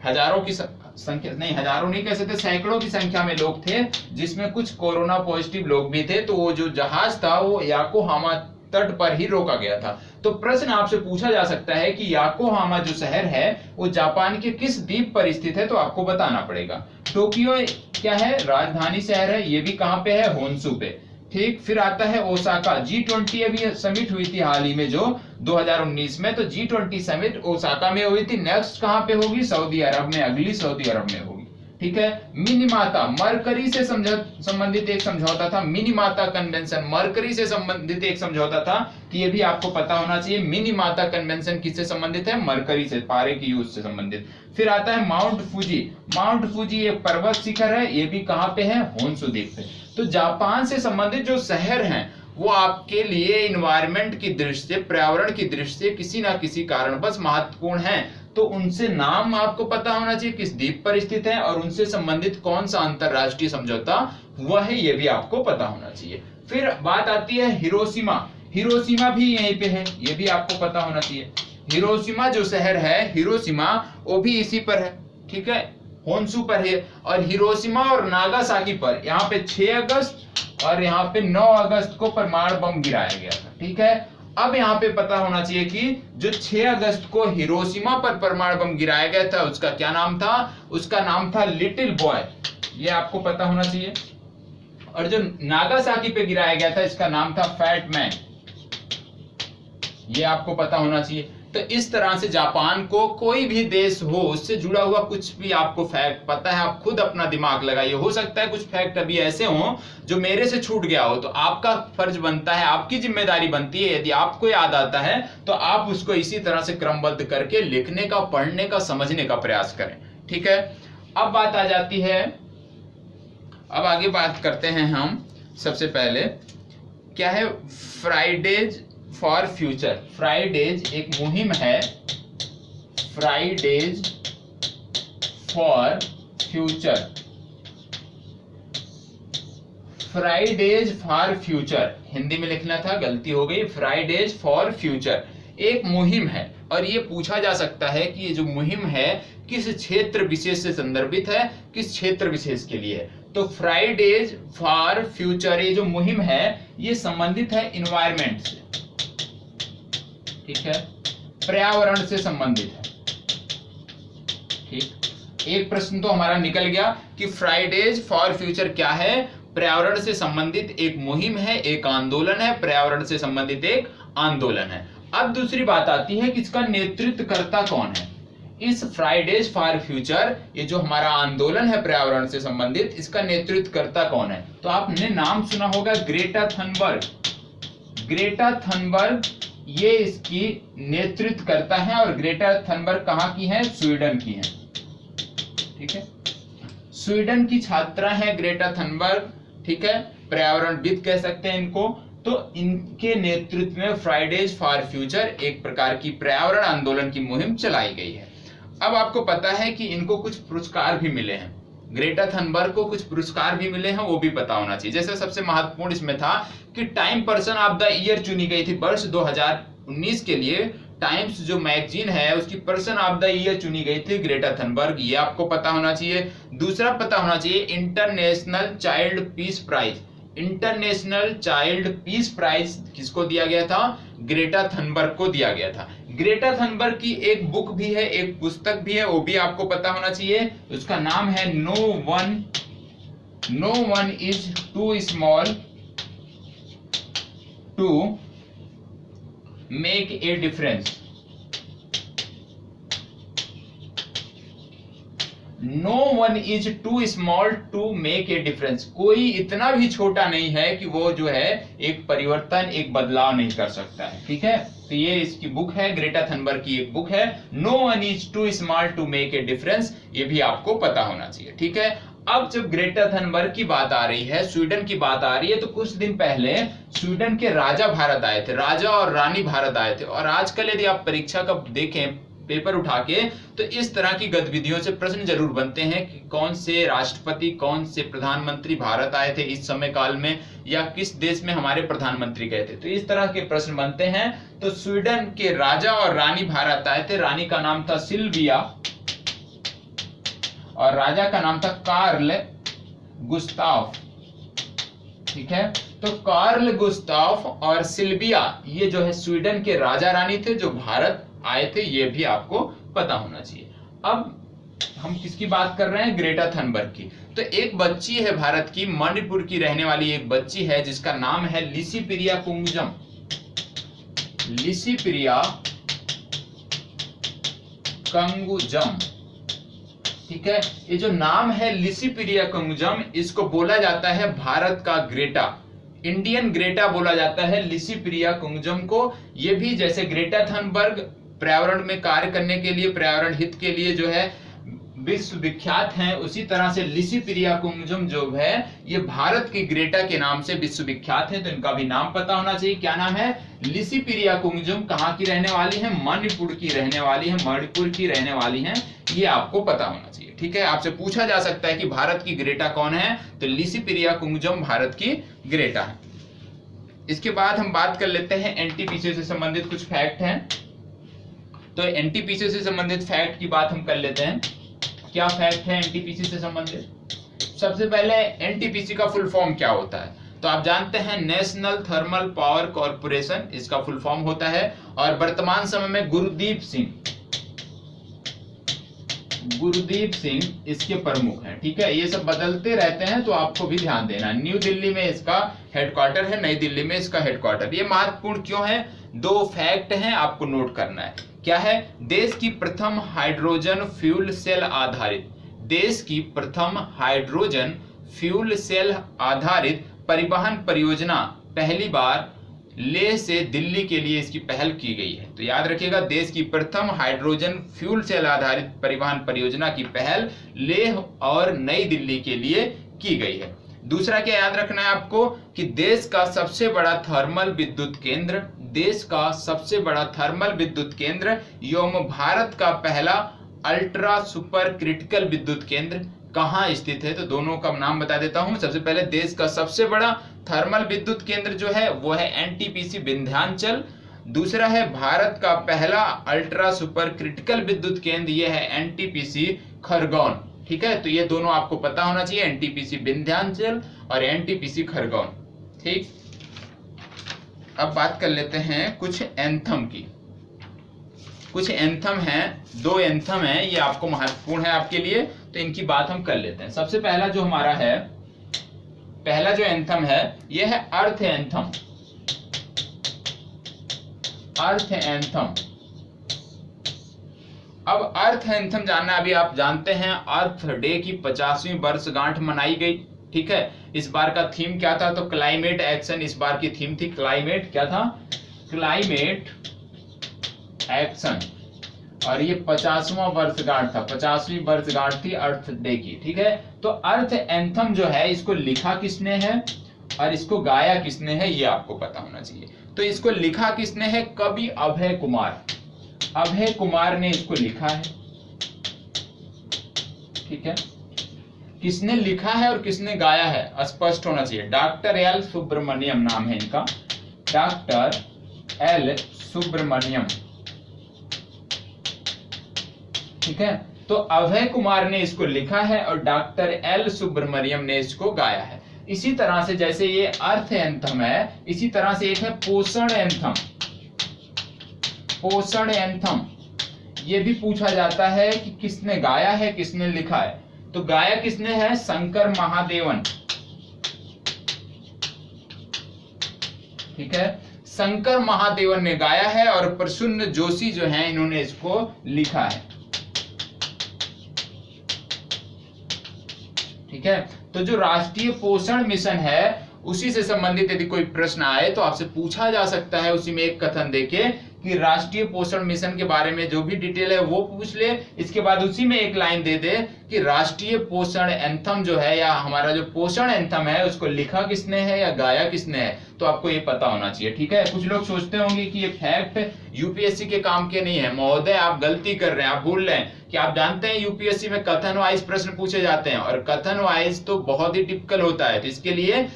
हजारों की संख्या नहीं, हजारों नहीं कह सकते, सैकड़ों की संख्या में लोग थे, जिसमें कुछ कोरोना पॉजिटिव लोग भी थे। तो वो जो जहाज था वो याकोहामा तट पर ही रोका गया था। तो प्रश्न आपसे पूछा जा सकता है कि योकोहामा जो शहर है वो जापान के किस द्वीप पर स्थित है, तो आपको बताना पड़ेगा। टोक्यो क्या है, राजधानी शहर है, ये भी कहां पे है, होन्शु पे। ठीक, फिर आता है ओसाका। G20 अभी समिट हुई थी हाल ही में जो 2019 में, तो G20 समिट ओसाका में हुई थी। नेक्स्ट कहां पे होगी, सऊदी अरब में, अगली सऊदी अरब में होगी। ठीक है, मिनीमाता, मरकरी से संबंधित एक समझौता था, मिनीमाता कन्वेंशन, मरकरी से संबंधित एक समझौता था, कि ये भी आपको पता होना चाहिए। मिनीमाता कन्वेंशन किससे संबंधित है, मरकरी से, पारे की यूज से संबंधित। फिर आता है माउंट फूजी। माउंट फूजी एक पर्वत शिखर है, ये भी कहां पे है, होन्शु द्वीप पे। तो जापान से संबंधित जो शहर हैं वो आपके लिए इन्वायरमेंट की दृष्टि से, पर्यावरण की दृष्टि से किसी ना किसी कारणवश महत्वपूर्ण हैं, तो उनसे नाम आपको पता होना चाहिए, किस द्वीप पर स्थित है और उनसे संबंधित कौन सा अंतरराष्ट्रीय समझौता हुआ है, ये भी आपको पता होना चाहिए। फिर बात आती है हिरोशिमा। हिरोशिमा भी यहीं पे है, ये भी आपको पता होना चाहिए। हिरोशिमा जो शहर है, हिरोशिमा, वो भी इसी पर है। ठीक है, होन्शु पर है। और हिरोशिमा और नागासाकी पर यहाँ पे 6 अगस्त और यहाँ पे 9 अगस्त को परमाणु बम गिराया गया था। ठीक है, अब यहाँ पे पता होना चाहिए कि जो 6 अगस्त को हिरोशिमा पर परमाणु बम गिराया गया था उसका क्या नाम था, उसका नाम था लिटिल बॉय, ये आपको पता होना चाहिए। और जो नागासाकी पे गिराया गया था इसका नाम था फैट मैन, ये आपको पता होना चाहिए। तो इस तरह से जापान को कोई भी देश हो उससे जुड़ा हुआ कुछ भी आपको फैक्ट पता है, आप खुद अपना दिमाग लगाइए। हो सकता है कुछ फैक्ट अभी ऐसे हो जो मेरे से छूट गया हो, तो आपका फर्ज बनता है, आपकी जिम्मेदारी बनती है, यदि आपको याद आता है तो आप उसको इसी तरह से क्रमबद्ध करके लिखने का, पढ़ने का, समझने का प्रयास करें। ठीक है, अब बात आ जाती है, अब आगे बात करते हैं हम। सबसे पहले क्या है, फ्राइडेज फॉर फ्यूचर। फ्राइडेज एक मुहिम है, Fridays for future, Fridays for future, Hindi में लिखना था, गलती हो गई। फ्राइडेज फॉर फ्यूचर एक मुहिम है, और ये पूछा जा सकता है कि ये जो मुहिम है किस क्षेत्र विशेष से संदर्भित है, किस क्षेत्र विशेष के लिए है। तो फ्राइडेज फॉर फ्यूचर ये जो मुहिम है ये संबंधित है इन्वायरमेंट से। ठीक है, पर्यावरण से संबंधित है। ठीक, एक प्रश्न तो हमारा निकल गया कि फ्राइडेज फॉर फ्यूचर क्या है, पर्यावरण से संबंधित एक मुहिम है, एक आंदोलन है, पर्यावरण से संबंधित एक आंदोलन है। अब दूसरी बात आती है कि इसका नेतृत्वकर्ता कौन है। इस फ्राइडेज फॉर फ्यूचर ये जो हमारा आंदोलन है पर्यावरण से संबंधित, इसका नेतृत्वकर्ता कौन है, तो आपने नाम सुना होगा ग्रेटा थनबर्ग। ग्रेटा थनबर्ग ये इसकी नेतृत्व करता है, और ग्रेटा थनबर्ग कहाँ की है, स्वीडन की है। ठीक है, स्वीडन की छात्रा है ग्रेटा थनबर्ग। ठीक है, पर्यावरणविद कह सकते हैं इनको। तो इनके नेतृत्व में फ्राइडेज फॉर फ्यूचर एक प्रकार की पर्यावरण आंदोलन की मुहिम चलाई गई है। अब आपको पता है कि इनको कुछ पुरस्कार भी मिले हैं, ग्रेटा थनबर्ग को कुछ पुरस्कार भी मिले हैं, वो भी पता होना चाहिए। जैसे सबसे महत्वपूर्ण इसमें था कि time person of the year चुनी गई थी वर्ष 2019 के लिए। टाइम्स जो मैगजीन है उसकी पर्सन ऑफ द ईयर चुनी गई थी ग्रेटा थनबर्ग, ये आपको पता होना चाहिए। दूसरा पता होना चाहिए international child peace prize. International child peace prize किसको दिया गया था, ग्रेटा थनबर्ग को दिया गया था। ग्रेटा थनबर्ग की एक बुक भी है, एक पुस्तक भी है, वो भी आपको पता होना चाहिए। उसका नाम है no one is too small to make a difference. No one is too small to make a difference. कोई इतना भी छोटा नहीं है कि वो जो है एक परिवर्तन, एक बदलाव नहीं कर सकता है। ठीक है, तो ये इसकी बुक है, ग्रेटा थनबर्ग की एक बुक है, no one is too small to make a difference, ये भी आपको पता होना चाहिए। ठीक है, अब जब ग्रेटा थनबर्ग की बात आ रही है, स्वीडन की बात आ रही है, तो कुछ दिन पहले स्वीडन के राजा भारत आए थे, राजा और रानी भारत आए थे। और आजकल यदि आप परीक्षा का देखें पेपर उठा के, तो इस तरह की गतिविधियों से प्रश्न जरूर बनते हैं कि कौन से राष्ट्रपति, कौन से प्रधानमंत्री भारत आए थे इस समय काल में, या किस देश में हमारे प्रधानमंत्री गए थे, तो इस तरह के प्रश्न बनते हैं। तो स्वीडन के राजा और रानी भारत आए थे। रानी का नाम था सिल्विया और राजा का नाम था कार्ल गुस्ताफ। ठीक है, तो कार्ल गुस्ताफ और सिल्विया ये जो है स्वीडन के राजा रानी थे जो भारत आए थे, ये भी आपको पता होना चाहिए। अब हम किसकी बात कर रहे हैं? ग्रेटा थनबर्ग की। तो एक बच्ची है भारत की, मणिपुर की रहने वाली एक बच्ची है जिसका नाम है लिसिप्रिया कुंगजम। लिसिप्रिया कंगुजम, ठीक है। ये जो नाम है लिसिप्रिया कंगुजम, इसको बोला जाता है भारत का ग्रेटा, इंडियन ग्रेटा बोला जाता है लिसिप्रिया कंगुजम को। ये भी जैसे ग्रेटा थनबर्ग पर्यावरण में कार्य करने के लिए, पर्यावरण हित के लिए जो है विश्व विख्यात हैं, उसी तरह से लिसिप्रिया कुंगजम जो है ये भारत की ग्रेटा के नाम से विश्व विख्यात है। तो इनका भी नाम पता होना चाहिए। क्या नाम है? लिसिप्रिया कुंगजम। कहाँ की रहने वाली है? मणिपुर की रहने वाली है, मणिपुर की रहने वाली है, ये आपको पता होना चाहिए, ठीक है। आपसे पूछा जा सकता है कि भारत की ग्रेटा कौन है, तो लिसिप्रिया कुंगजम भारत की ग्रेटा है। इसके बाद हम बात कर लेते हैं एनटीपीसी से संबंधित कुछ फैक्ट हैं। तो एनटीपीसी से संबंधित फैक्ट की बात हम कर लेते हैं। क्या फैक्ट है एनटीपीसी से संबंधित? सबसे पहले एनटीपीसी का फुल फॉर्म क्या होता है? तो आप जानते हैं नेशनल थर्मल पावर कॉर्पोरेशन इसका फुल फॉर्म होता है। और वर्तमान समय में गुरदीप सिंह इसके प्रमुख हैं, ठीक है। ये सब बदलते रहते हैं तो आपको भी ध्यान देना। न्यू दिल्ली में इसका हेडक्वार्टर है, नई दिल्ली में इसका हेडक्वार्टर। ये महत्वपूर्ण क्यों है? दो फैक्ट हैं, आपको नोट करना है। क्या है? देश की प्रथम हाइड्रोजन फ्यूल सेल आधारित, देश की प्रथम हाइड्रोजन फ्यूल सेल आधारित परिवहन परियोजना पहली बार लेह से दिल्ली के लिए इसकी पहल की गई है। तो याद रखिएगा, देश की प्रथम हाइड्रोजन फ्यूल सेल आधारित परिवहन परियोजना की पहल लेह और नई दिल्ली के लिए की गई है। दूसरा क्या याद रखना है आपको कि देश का सबसे बड़ा थर्मल विद्युत केंद्र, देश का सबसे बड़ा थर्मल विद्युत केंद्र एवं भारत का पहला अल्ट्रा सुपर क्रिटिकल विद्युत केंद्र कहाँ स्थित है? तो दोनों का नाम बता देता हूं। सबसे पहले देश का सबसे बड़ा थर्मल विद्युत केंद्र जो है वो है एनटीपीसी विंध्याचल। दूसरा है भारत का पहला अल्ट्रा सुपर क्रिटिकल विद्युत केंद्र, ये है एनटीपीसी खरगोन, ठीक है। तो ये दोनों आपको पता होना चाहिए, एनटीपीसी विंध्याचल और एनटीपीसी खरगोन, ठीक। अब बात कर लेते हैं कुछ एंथम की। कुछ एंथम हैं, दो एंथम हैं, ये आपको महत्वपूर्ण है आपके लिए, तो इनकी बात हम कर लेते हैं। सबसे पहला जो हमारा है, पहला जो एंथम है ये है अर्थ एंथम। अर्थ एंथम। अब अर्थ एंथम जानना, अभी आप जानते हैं अर्थ डे की 50वीं वर्षगांठ मनाई गई, ठीक है। इस बार का थीम क्या था? तो क्लाइमेट एक्शन इस बार की थीम थी। क्लाइमेट क्या था? Climate action. और ये 50वां वर्षगांठ था, 50वीं वर्षगांठ थी अर्थ डे की, ठीक है। तो अर्थ एंथम जो है इसको लिखा किसने है और इसको गाया किसने है, ये आपको पता होना चाहिए। तो इसको लिखा किसने है? कवि अभय कुमार। अभय कुमार ने इसको लिखा है, ठीक है। किसने लिखा है और किसने गाया है स्पष्ट होना चाहिए। डॉक्टर एल सुब्रमण्यम नाम है इनका, डॉक्टर एल सुब्रमण्यम, ठीक है। तो अभय कुमार ने इसको लिखा है और डॉक्टर एल सुब्रमण्यम ने इसको गाया है। इसी तरह से जैसे ये अर्थ एंथम है, इसी तरह से एक है पोषण एंथम। पोषण एंथम ये भी पूछा जाता है कि किसने गाया है, किसने लिखा है। तो गाया किसने है? शंकर महादेवन, ठीक है। शंकर महादेवन ने गाया है और प्रसून जोशी जो है इन्होंने इसको लिखा है, ठीक है। तो जो राष्ट्रीय पोषण मिशन है उसी से संबंधित यदि कोई प्रश्न आए तो आपसे पूछा जा सकता है उसी में एक कथन देके कि राष्ट्रीय पोषण मिशन के बारे में जो भी डिटेल है वो पूछ ले। इसके बाद उसी में एक लाइन दे दे कि राष्ट्रीय पोषण एंथम जो है या हमारा जो पोषण एंथम है उसको लिखा किसने है या गाया किसने है, तो आपको ये पता होना चाहिए, ठीक है। कुछ लोग सोचते होंगे कि ये फैक्ट यूपीएससी के काम के नहीं है। महोदय आप गलती कर रहे हैं, आप भूल रहे हैं कि आप जानते हैं यूपीएससी में कथन वाइज प्रश्न पूछे जाते हैं और कथन वाइज तो बहुत ही टिपिकल होता है। तो इसके लिए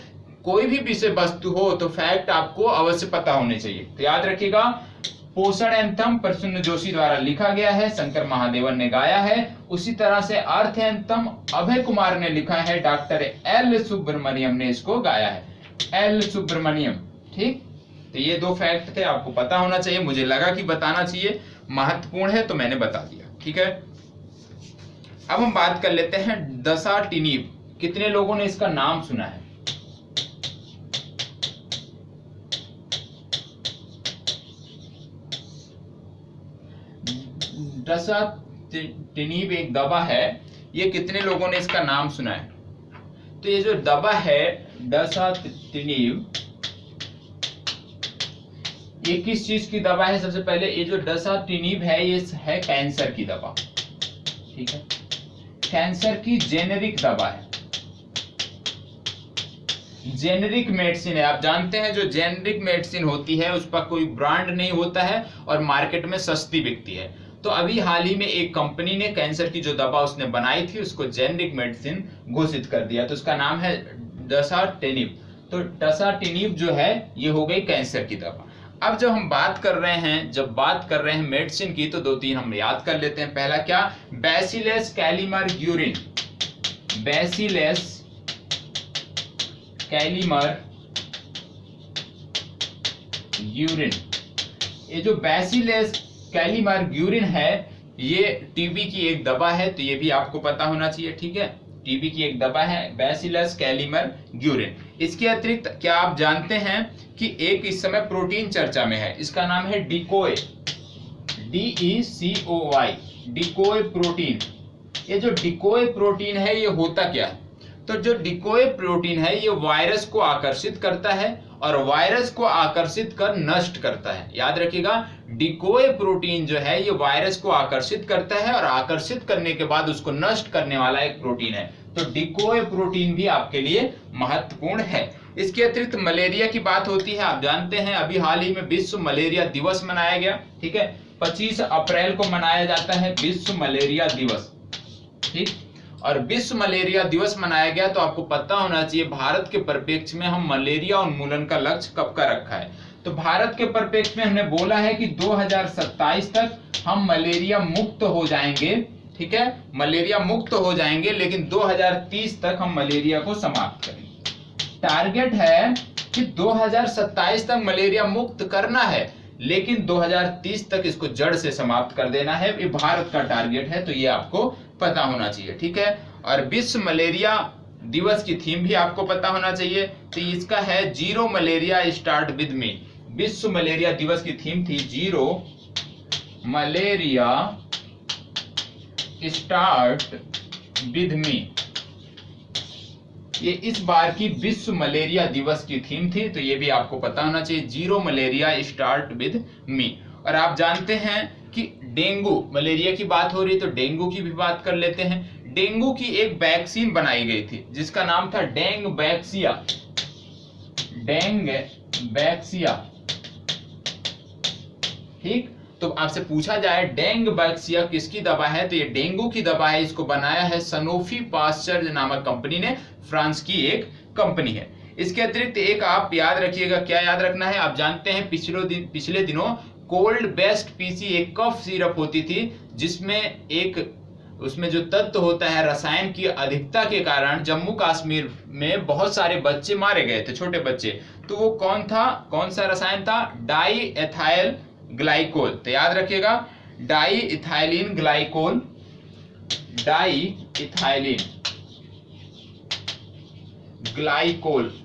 कोई भी विषय वस्तु हो तो फैक्ट आपको अवश्य पता होने चाहिए। तो याद रखिएगा, पोषण एंथम प्रसून जोशी द्वारा लिखा गया है, शंकर महादेवन ने गाया है। उसी तरह से अर्थ एंथम अभय कुमार ने लिखा है, डॉक्टर एल सुब्रमण्यम ने इसको गाया है। एल सुब्रमण्यम। ठीक, तो ये दो फैक्ट थे, आपको पता होना चाहिए, मुझे लगा कि बताना चाहिए, महत्वपूर्ण है तो मैंने बता दिया। ठीक है, अब हम बात कर लेते हैं दसाटिनिब। कितने लोगों ने इसका नाम सुना है? दसाटिनिब एक दवा है, ये कितने लोगों ने इसका नाम सुना है? तो ये जो दवा है दसाटिनिब, ये किस चीज की दवा है? सबसे पहले ये जो दसाटिनिब है ये है कैंसर की दवा। ठीक है, कैंसर की जेनेरिक दवा है, जेनेरिक मेडिसिन है। आप जानते हैं जो जेनेरिक मेडिसिन होती है उस पर कोई ब्रांड नहीं होता है और मार्केट में सस्ती बिकती है। तो अभी हाल ही में एक कंपनी ने कैंसर की जो दवा उसने बनाई थी उसको जेनेरिक मेडिसिन घोषित कर दिया, तो उसका नाम है दसाटिनिब। तो दसाटिनिब जो है ये हो गई कैंसर की दवा। अब जब हम बात कर रहे हैं मेडिसिन की, तो दो तीन हम याद कर लेते हैं। पहला क्या? Bacillus Calmette Guerin, bacillus Calmette Guerin. ये जो बैसिलस कैलिमर-ग्यूरिन है ये टीबी की एक दवा है, तो ये भी आपको पता होना चाहिए। ठीक है, टीबी की एक दवा है बैसिलस कैलिमर-ग्यूरिन। इसके अतिरिक्त क्या आप जानते हैं कि एक इस समय प्रोटीन चर्चा में है, इसका नाम है डिकोय, DECOY, डिकोय प्रोटीन। ये जो डिकोय प्रोटीन है ये होता क्या है? तो जो डिकोय प्रोटीन है ये वायरस को आकर्षित करता है और वायरस को आकर्षित कर नष्ट करता है। याद रखिएगा, डिकोय प्रोटीन जो है ये वायरस को आकर्षित करता है और आकर्षित करने के बाद उसको नष्ट करने वाला एक प्रोटीन है। तो डिकोय प्रोटीन भी आपके लिए महत्वपूर्ण है। इसके अतिरिक्त मलेरिया की बात होती है, आप जानते हैं अभी हाल ही में विश्व मलेरिया दिवस मनाया गया। ठीक है, 25 अप्रैल को मनाया जाता है विश्व मलेरिया दिवस। ठीक, और विश्व मलेरिया दिवस मनाया गया, तो आपको पता होना चाहिए भारत के परिप्रेक्ष्य में हम मलेरिया उन्मूलन का लक्ष्य कब का रखा है। तो भारत के परिप्रेक्ष्य में हमने बोला है कि 2027 तक हम मलेरिया मुक्त हो जाएंगे। ठीक है, मलेरिया मुक्त हो जाएंगे, लेकिन 2030 तक हम मलेरिया को समाप्त करेंगे। टारगेट है कि 2027 तक मलेरिया मुक्त करना है, लेकिन 2030 तक इसको जड़ से समाप्त कर देना है। ये भारत का टारगेट है, तो ये आपको पता होना चाहिए। ठीक है, और विश्व मलेरिया दिवस की थीम भी आपको पता होना चाहिए, तो इसका है zero malaria start with me. विश्व मलेरिया दिवस की थीम थी zero malaria start with me. ये इस बार की विश्व मलेरिया दिवस की थीम थी, तो ये भी आपको पता होना चाहिए, zero malaria start with me. और आप जानते हैं कि डेंगू, मलेरिया की बात हो रही है तो डेंगू की भी बात कर लेते हैं। डेंगू की एक वैक्सीन बनाई गई थी जिसका नाम था डेंग वैक्सिया, डेंग वैक्सिया। ठीक, तो आपसे पूछा जाए डेंग वैक्सिया किसकी दवा है, तो ये डेंगू की दवा है। इसको बनाया है सनोफी पास्चर नामक कंपनी ने, फ्रांस की एक कंपनी है। इसके अतिरिक्त एक आप याद रखिएगा, क्या याद रखना है? आप जानते हैं पिछले दिनों कोल्ड बेस्ट पीसी एक कफ सिरप होती थी, जिसमें उसमें जो तत्व होता है रसायन की अधिकता के कारण जम्मू कश्मीर में बहुत सारे बच्चे मारे गए थे, छोटे बच्चे। तो वो कौन सा रसायन था? Diethyl glycol. तो याद रखिएगा, diethylene glycol, diethylene glycol.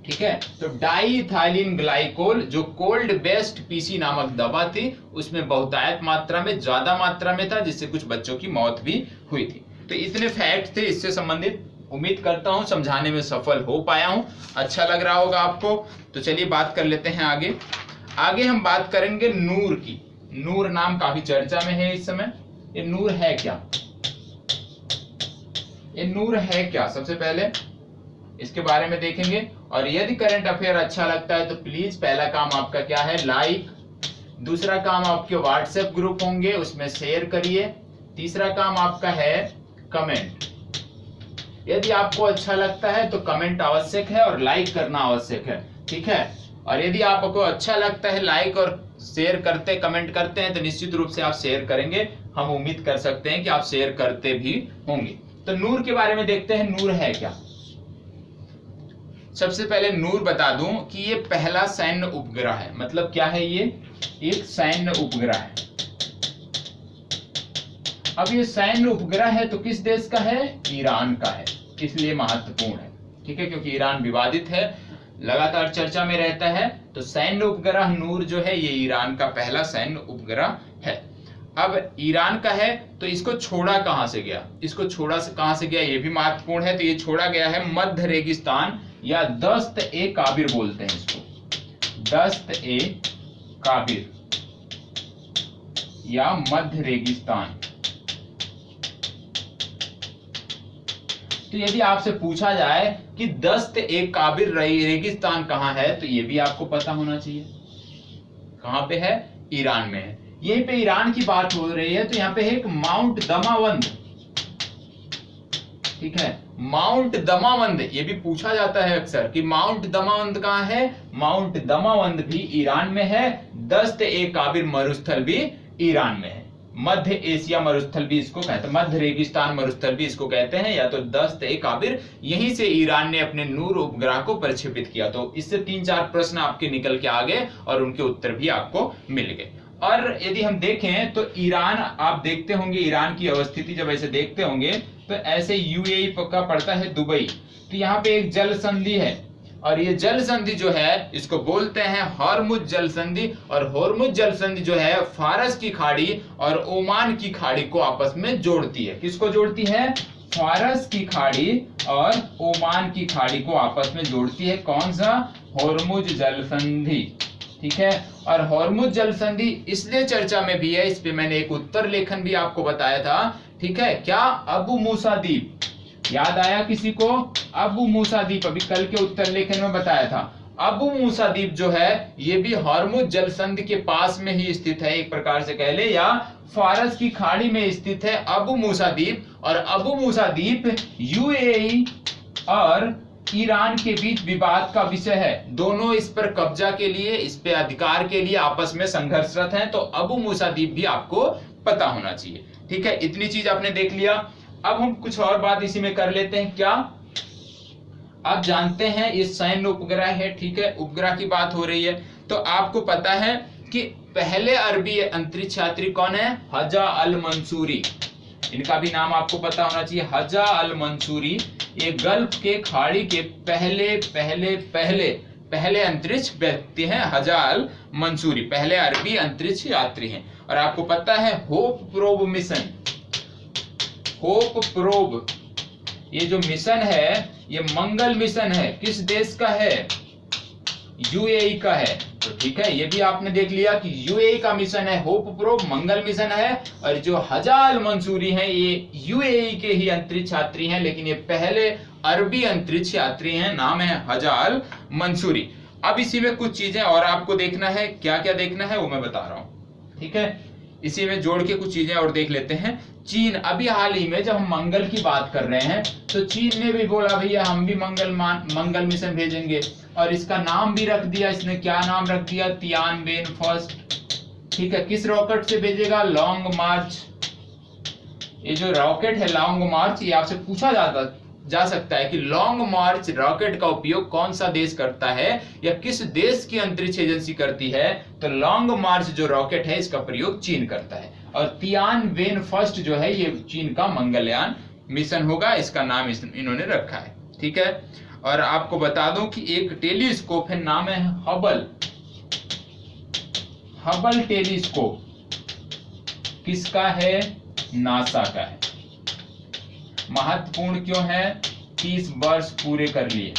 ठीक है, तो डाई इथाइलिन ग्लाइकोल जो कोल्ड बेस्ट पीसी नामक दवा थी उसमें बहुतायत मात्रा में, ज्यादा मात्रा में था, जिससे कुछ बच्चों की मौत भी हुई थी। तो इतने फैक्ट थे इससे संबंधित। उम्मीद करता हूं समझाने में सफल हो पाया हूं, अच्छा लग रहा होगा आपको। तो चलिए बात कर लेते हैं आगे हम बात करेंगे नूर की। नूर नाम काफी चर्चा में है इस समय। ये नूर है क्या? ये नूर है क्या, सबसे पहले इसके बारे में देखेंगे। और यदि करंट अफेयर अच्छा लगता है तो प्लीज पहला काम आपका क्या है? लाइक। दूसरा काम आपके व्हाट्सएप ग्रुप होंगे उसमें शेयर करिए। तीसरा काम आपका है कमेंट। यदि आपको अच्छा लगता है तो कमेंट आवश्यक है और लाइक करना आवश्यक है। ठीक है, और यदि आपको अच्छा लगता है लाइक और शेयर करते, कमेंट करते हैं, तो निश्चित रूप से आप शेयर करेंगे। हम उम्मीद कर सकते हैं कि आप शेयर करते भी होंगे। तो नूर के बारे में देखते हैं, नूर है क्या? सबसे पहले नूर बता दूं कि ये पहला सैन्य उपग्रह है। मतलब क्या है, ये एक सैन्य उपग्रह है। अब ये सैन्य उपग्रह है तो किस देश का है, ईरान का है, इसलिए महत्वपूर्ण है। ठीक है, क्योंकि ईरान विवादित है, लगातार चर्चा में रहता है। तो सैन्य उपग्रह नूर जो है ये ईरान का पहला सैन्य उपग्रह है। अब ईरान का है तो इसको छोड़ा कहां से गया, इसको छोड़ा से कहां से गया ये भी महत्वपूर्ण है। तो ये छोड़ा गया है मध्य रेगिस्तान या दस्त-ए-काबिर बोलते हैं इसको, दस्त-ए-काबिर या मध्य रेगिस्तान। तो यदि आपसे पूछा जाए कि दस्त-ए-काबिर रेगिस्तान कहां है तो ये भी आपको पता होना चाहिए। कहां पे है, ईरान में है। यहीं पे ईरान की बात हो रही है तो यहाँ पे है एक माउंट दमावंद। ठीक है, माउंट दमावंद ये भी पूछा जाता है अक्सर कि माउंट दमावंद कहां है। माउंट दमावंद भी ईरान में है, दस्त-ए-काबिर मरुस्थल भी ईरान में है। मध्य एशिया मरुस्थल भी इसको कहते हैं, मध्य रेगिस्तान मरुस्थल भी इसको कहते हैं, या तो दस्त-ए-काबिर। यहीं से ईरान ने अपने नूर उपग्रह को प्रक्षेपित किया। तो इससे 3-4 प्रश्न आपके निकल के आ गए और उनके उत्तर भी आपको मिल गए। और यदि हम देखें तो ईरान, आप देखते होंगे ईरान की अवस्थिति जब ऐसे देखते होंगे तो ऐसे यूएई का पड़ता है दुबई। तो यहाँ पे एक जल संधि है और ये जल संधि जो है इसको बोलते हैं हॉर्मुज जल संधि। और हॉर्मुज जल संधि जो है फारस की खाड़ी और ओमान की खाड़ी को आपस में जोड़ती है। किसको जोड़ती है, फारस की खाड़ी और ओमान की खाड़ी को आपस में जोड़ती है। कौन सा, हॉर्मुज जल संधि। ठीक है, और हॉर्मुज जल संधि इसलिए चर्चा में भी है, इस पे मैंने एक उत्तर लेखन भी आपको बताया था। ठीक है, क्या, अबू मूसा द्वीप, याद आया किसी को, अबू मूसा द्वीप अभी कल के उत्तर लेखन में बताया था। अबू मूसा द्वीप जो है ये भी हॉर्मुज जल संधि के पास में ही स्थित है, एक प्रकार से कह ले, या फारस की खाड़ी में स्थित है अबू मूसा द्वीप। और अबू मूसा द्वीप यूएई और ईरान के बीच विवाद का विषय है। दोनों इस पर कब्जा के लिए, इस पे अधिकार के लिए आपस में संघर्षरत हैं। तो अबू मूसा द्वीप भी आपको पता होना चाहिए। ठीक है, इतनी चीज आपने देख लिया। अब हम कुछ और बात इसी में कर लेते हैं। क्या आप जानते हैं ये सैन्य उपग्रह है। ठीक है, उपग्रह की बात हो रही है तो आपको पता है कि पहले अरबी अंतरिक्ष यात्री कौन है, हजा अल मंसूरी। इनका भी नाम आपको पता होना चाहिए, हजा अल मंसूरी। ये गल्फ के खाड़ी के पहले अंतरिक्ष व्यक्ति हैं, हजा अल मंसूरी पहले अरबी अंतरिक्ष यात्री हैं। और आपको पता है hope probe mission, hope probe ये जो मिशन है ये मंगल मिशन है, किस देश का है, यूएई का है। तो ठीक है, ये भी आपने देख लिया कि यूएई का मिशन है, होप प्रोब मंगल मिशन है। और जो हजा अल मंसूरी हैं ये यूएई के ही अंतरिक्ष यात्री हैं, लेकिन ये पहले अरबी अंतरिक्ष यात्री हैं, नाम है हजा अल मंसूरी। अब इसी में कुछ चीजें और आपको देखना है, क्या क्या देखना है वो मैं बता रहा हूं। ठीक है, इसी में जोड़ के कुछ चीजें और देख लेते हैं। चीन, अभी हाल ही में जब हम मंगल की बात कर रहे हैं तो चीन ने भी बोला भैया हम भी मंगल मिशन भेजेंगे, और इसका नाम भी रख दिया। इसने क्या नाम रख दिया, तियानवेन फर्स्ट। ठीक है, किस रॉकेट से भेजेगा, लॉन्ग मार्च। ये जो रॉकेट है लॉन्ग मार्च, ये आपसे पूछा जा सकता है कि लॉन्ग मार्च रॉकेट का उपयोग कौन सा देश करता है या किस देश की अंतरिक्ष एजेंसी करती है। तो लॉन्ग मार्च जो रॉकेट है इसका प्रयोग चीन करता है। और तियानवेन फर्स्ट जो है ये चीन का मंगलयान मिशन होगा, इसका नाम इन्होंने रखा है। ठीक है, और आपको बता दूं कि एक टेलीस्कोप है, नाम है हबल, हबल टेलीस्कोप। किसका है, नासा का है। महत्वपूर्ण क्यों है, 30 वर्ष पूरे कर लिए।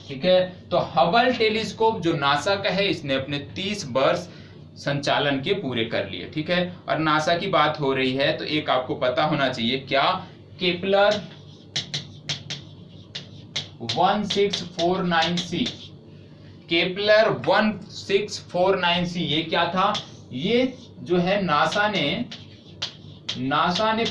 ठीक है, तो हबल टेलीस्कोप जो नासा का है इसने अपने 30 वर्ष संचालन के पूरे कर लिए। ठीक है, और नासा की बात हो रही है तो एक आपको पता होना चाहिए, क्या, केपलर 1649c, केपलर 1649c ये क्या था, ये जो है नासा ने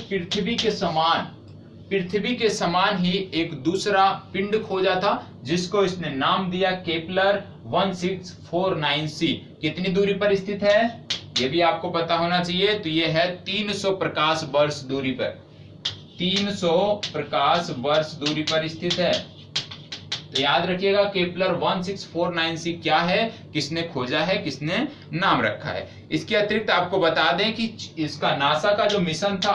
पृथ्वी के समान ही एक दूसरा पिंड खोजा था जिसको इसने नाम दिया केपलर 1649c। कितनी दूरी पर स्थित है ये भी आपको पता होना चाहिए। तो ये है 300 प्रकाश वर्ष दूरी पर, 300 प्रकाश वर्ष दूरी पर स्थित है। तो तो याद रखिएगा केपलर 1649c क्या है, किसने खोजा है, किसने नाम रखा है। इसके अतिरिक्त आपको बता दें कि इसका नासा का जो मिशन था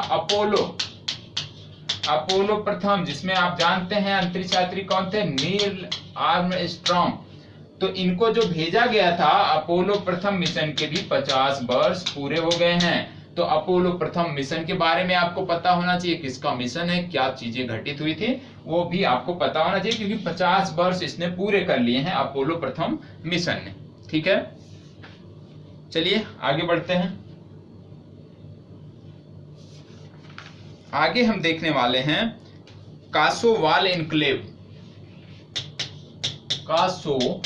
अपोलो प्रथम, जिसमें आप जानते हैं अंतरिक्ष यात्री कौन थे, नील आर्मस्ट्रॉन्ग। तो इनको जो भेजा गया था अपोलो प्रथम मिशन के भी 50 वर्ष पूरे हो गए हैं। तो अपोलो प्रथम मिशन के बारे में आपको पता होना चाहिए, किसका मिशन है, क्या चीजें घटित हुई थी, वो भी आपको पता होना चाहिए, क्योंकि 50 वर्ष इसने पूरे कर लिए हैं अपोलो प्रथम मिशन ने। ठीक है, चलिए आगे बढ़ते हैं। आगे हम देखने वाले हैं कासोवाल एन्क्लेव। कासोवाल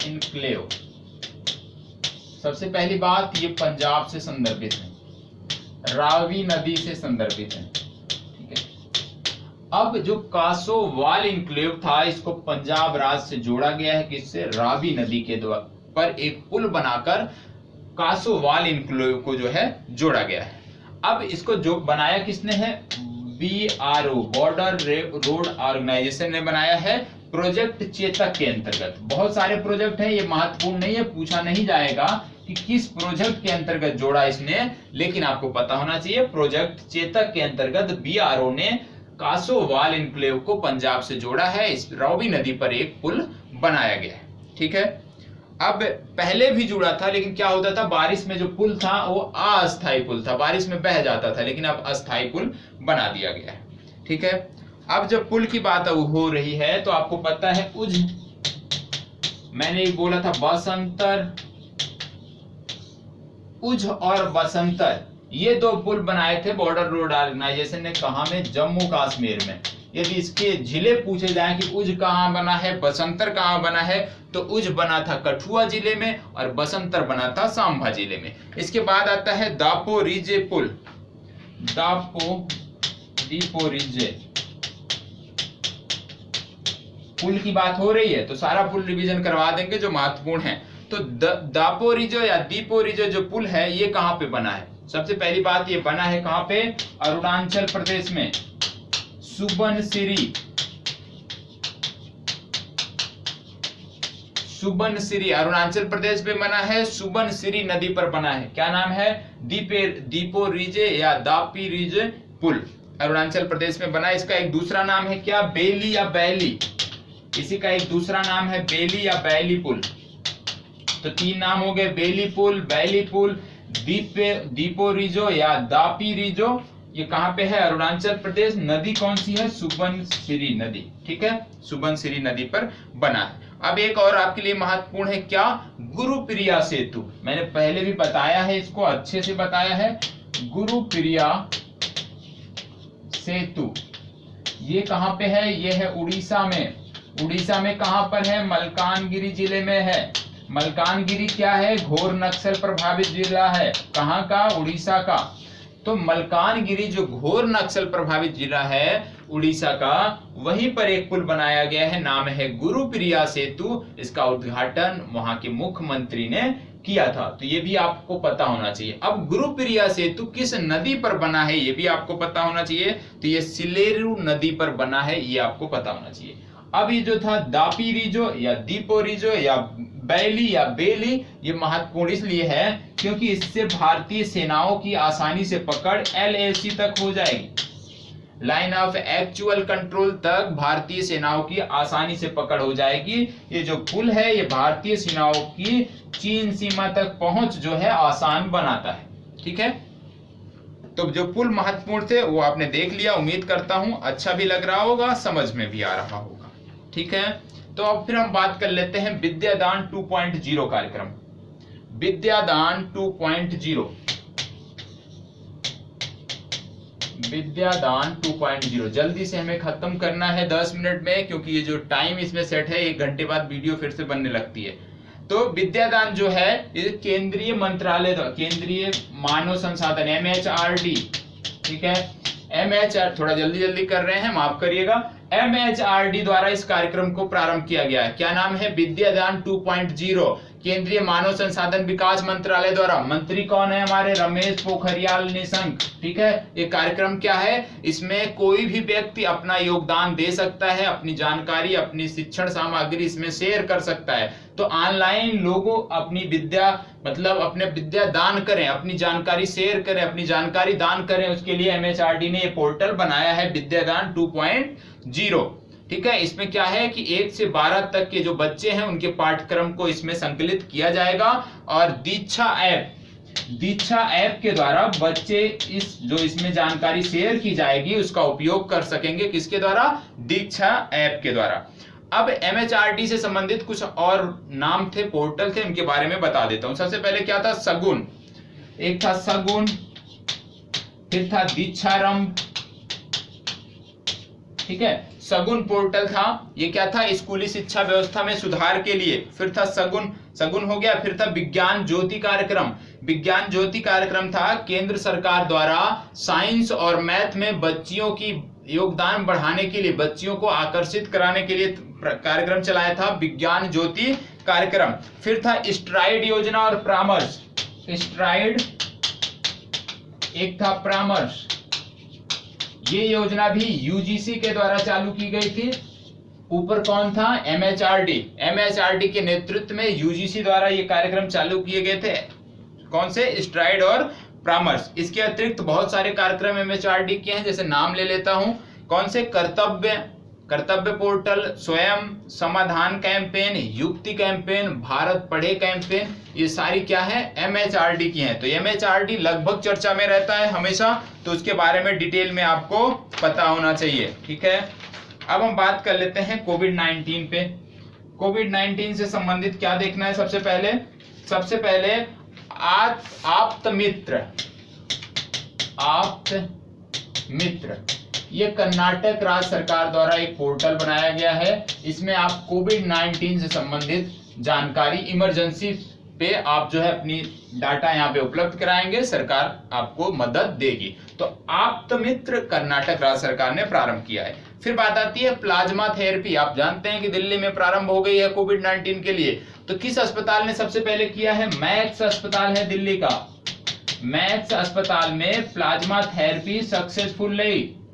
एन्क्लेव, सबसे पहली बात ये पंजाब से संदर्भित है, रावी नदी से संदर्भित है। ठीक है, अब जो कासोवाल एन्क्लेव था इसको पंजाब राज्य से जोड़ा गया है, किससे, रावी नदी के द्वारा पर एक पुल बनाकर कासोवाल एन्क्लेव को जो है जोड़ा गया है। अब इसको जो बनाया किसने है, BRO बॉर्डर रोड ऑर्गेनाइजेशन ने बनाया है, प्रोजेक्ट चेतक के अंतर्गत। बहुत सारे प्रोजेक्ट हैं, ये महत्वपूर्ण नहीं है, पूछा नहीं जाएगा कि किस प्रोजेक्ट के अंतर्गत जोड़ा इसने, लेकिन आपको पता होना चाहिए प्रोजेक्ट चेतक के अंतर्गत BRO ने कासोवाल एन्क्लेव को पंजाब से जोड़ा है, इस रावी नदी पर एक पुल बनाया गया है। ठीक है, अब पहले भी जुड़ा था, लेकिन क्या होता था, बारिश में जो पुल था वो अस्थायी पुल था, बारिश में बह जाता था, लेकिन अब अस्थायी पुल बना दिया गया है। ठीक है, अब जब पुल की बात हो रही है तो आपको पता है मैंने बोला था बसंतर, उज और बसंतर, ये दो पुल बनाए थे बॉर्डर रोड ऑर्गेनाइजेशन ने, कहा में, जम्मू कश्मीर में। यदि इसके जिले पूछे जाएं कि उज कहाँ बना है, बसंतर कहाँ बना है, तो उज बना था कठुआ जिले में और बसंतर बना था सांभा जिले में। इसके बाद आता है दापोरिजे पुल, दीपोरिजे पुल की बात हो रही है तो सारा पुल रिवीजन करवा देंगे जो महत्वपूर्ण है। तो दापोरिजो या दीपोरिजो जो पुल है ये कहाँ पे बना है, सबसे पहली बात ये बना है कहाँ पे, अरुणाचल प्रदेश में, सुबनसिरी अरुणाचल प्रदेश में बना है, सुबनसिरी नदी पर बना है। क्या नाम है, दीपोरिजे या दापिरिजे पुल, अरुणाचल प्रदेश में बना। इसका एक दूसरा नाम है क्या, बेली या बैली, इसी का एक दूसरा नाम है बेली या बैली पुल। तो तीन नाम हो गए, बेली पुल, बैली पुल, दीपोरिजो या दापिरिजो। ये कहां पे है, अरुणाचल प्रदेश। नदी कौन सी है, सुबनसिरी नदी। ठीक है, सुबनसिरी नदी पर बना है। अब एक और आपके लिए महत्वपूर्ण है क्या, गुरुप्रिया सेतु। मैंने पहले भी बताया है, इसको अच्छे से बताया है, गुरुप्रिया सेतु। ये कहां पे है, ये है उड़ीसा में। उड़ीसा में कहां पर है, मलकानगिरी जिले में है। मलकानगिरी क्या है, घोर नक्सल प्रभावित जिला है, कहां का, उड़ीसा का। तो मलकानगिरी जो घोर नक्सल प्रभावित जिला है उड़ीसा का, वहीं पर एक पुल बनाया गया है, नाम है गुरुप्रिया सेतु। इसका उद्घाटन वहां के मुख्यमंत्री ने किया था, तो ये भी आपको पता होना चाहिए। अब गुरुप्रिया सेतु किस नदी पर बना है ये भी आपको पता होना चाहिए, तो ये सिलेरू नदी पर बना है, ये आपको पता होना चाहिए। अब ये जो था दापिरिजो या दीपोरिजो या बैली या बेली, ये महत्वपूर्ण इसलिए है क्योंकि इससे भारतीय सेनाओं की आसानी से पकड़ LAC तक हो जाएगी, लाइन ऑफ एक्चुअल कंट्रोल तक भारतीय सेनाओं की आसानी से पकड़ हो जाएगी। ये जो पुल है ये भारतीय सेनाओं की चीन सीमा तक पहुंच जो है आसान बनाता है। ठीक है, तो जो पुल महत्वपूर्ण थे वो आपने देख लिया, उम्मीद करता हूं अच्छा भी लग रहा होगा, समझ में भी आ रहा होगा। ठीक है, तो अब फिर हम बात कर लेते हैं विद्यादान 2.0 कार्यक्रम। विद्यादान 2.0, विद्यादान 2.0 जल्दी से हमें खत्म करना है 10 मिनट में, क्योंकि ये जो टाइम इसमें सेट है 1 घंटे बाद वीडियो फिर से बनने लगती है। तो विद्यादान जो है ये केंद्रीय मंत्रालय, केंद्रीय मानव संसाधन MHRD, ठीक है, MHR, थोड़ा जल्दी कर रहे हैं, माफ करिएगा, MHRD द्वारा इस कार्यक्रम को प्रारंभ किया गया है। क्या नाम है, विद्यादान 2.0। केंद्रीय मानव संसाधन विकास मंत्रालय द्वारा। मंत्री कौन है हमारे? रमेश पोखरियाल निशंक। ठीक है, ये कार्यक्रम क्या है? इसमें कोई भी व्यक्ति अपना योगदान दे सकता है, अपनी जानकारी, अपनी शिक्षण सामग्री इसमें शेयर कर सकता है। तो ऑनलाइन लोगों अपनी विद्या मतलब अपने विद्या दान करें, अपनी जानकारी शेयर करें, अपनी जानकारी दान करें, उसके लिए एमएचआरडी ने ये पोर्टल बनाया है विद्यादान 2.0। ठीक है, इसमें क्या है कि 1 से 12 तक के जो बच्चे हैं उनके पाठ्यक्रम को इसमें संकलित किया जाएगा और दीक्षा ऐप के द्वारा बच्चे इसमें जानकारी शेयर की जाएगी उसका उपयोग कर सकेंगे। किसके द्वारा? दीक्षा ऐप के द्वारा। अब एमएचआरडी से संबंधित कुछ और नाम थे, पोर्टल थे, उनके बारे में बता देता हूं। सबसे पहले क्या था? सगुन। एक था सगुन, फिर था दीक्षारंभ। ठीक है, सगुन पोर्टल था, ये क्या था? स्कूली शिक्षा व्यवस्था में सुधार के लिए। फिर था सगुन हो गया। फिर था विज्ञान ज्योति कार्यक्रम। विज्ञान ज्योति कार्यक्रम था केंद्र सरकार द्वारा साइंस और मैथ में बच्चियों की योगदान बढ़ाने के लिए, बच्चियों को आकर्षित कराने के लिए कार्यक्रम चलाया था, विज्ञान ज्योति कार्यक्रम। फिर था स्ट्राइड योजना और परामर्श। स्ट्राइड एक था, परामर्श ये योजना भी यूजीसी के द्वारा चालू की गई थी। ऊपर कौन था? एमएचआरडी। एमएचआरडी के नेतृत्व में यूजीसी द्वारा ये कार्यक्रम चालू किए गए थे। कौन से? स्ट्राइड और परामर्श। इसके अतिरिक्त बहुत सारे कार्यक्रम एमएचआरडी के हैं, जैसे नाम ले लेता हूं। कौन से? कर्तव्य पोर्टल, स्वयं समाधान कैंपेन, युक्ति कैंपेन, भारत पढ़े कैंपेन, ये सारी क्या है? एमएचआरडी की हैं। तो एमएचआरडी लगभग चर्चा में रहता है हमेशा, तो उसके बारे में डिटेल में आपको पता होना चाहिए। ठीक है, अब हम बात कर लेते हैं कोविड-19 पे। कोविड-19 से संबंधित क्या देखना है? सबसे पहले आप्त मित्र ये कर्नाटक राज्य सरकार द्वारा एक पोर्टल बनाया गया है। इसमें आप कोविड-19 से संबंधित जानकारी इमरजेंसी पे आप जो है अपनी डाटा यहाँ पे उपलब्ध कराएंगे, सरकार आपको मदद देगी। तो आप्त मित्र कर्नाटक राज्य सरकार ने प्रारंभ किया है। फिर बात आती है प्लाज्मा थेरेपी। आप जानते हैं कि दिल्ली में प्रारंभ हो गई है कोविड-19 के लिए। तो किस अस्पताल ने सबसे पहले किया है? मैक्स अस्पताल है दिल्ली का। मैक्स अस्पताल में प्लाज्मा थेरेपी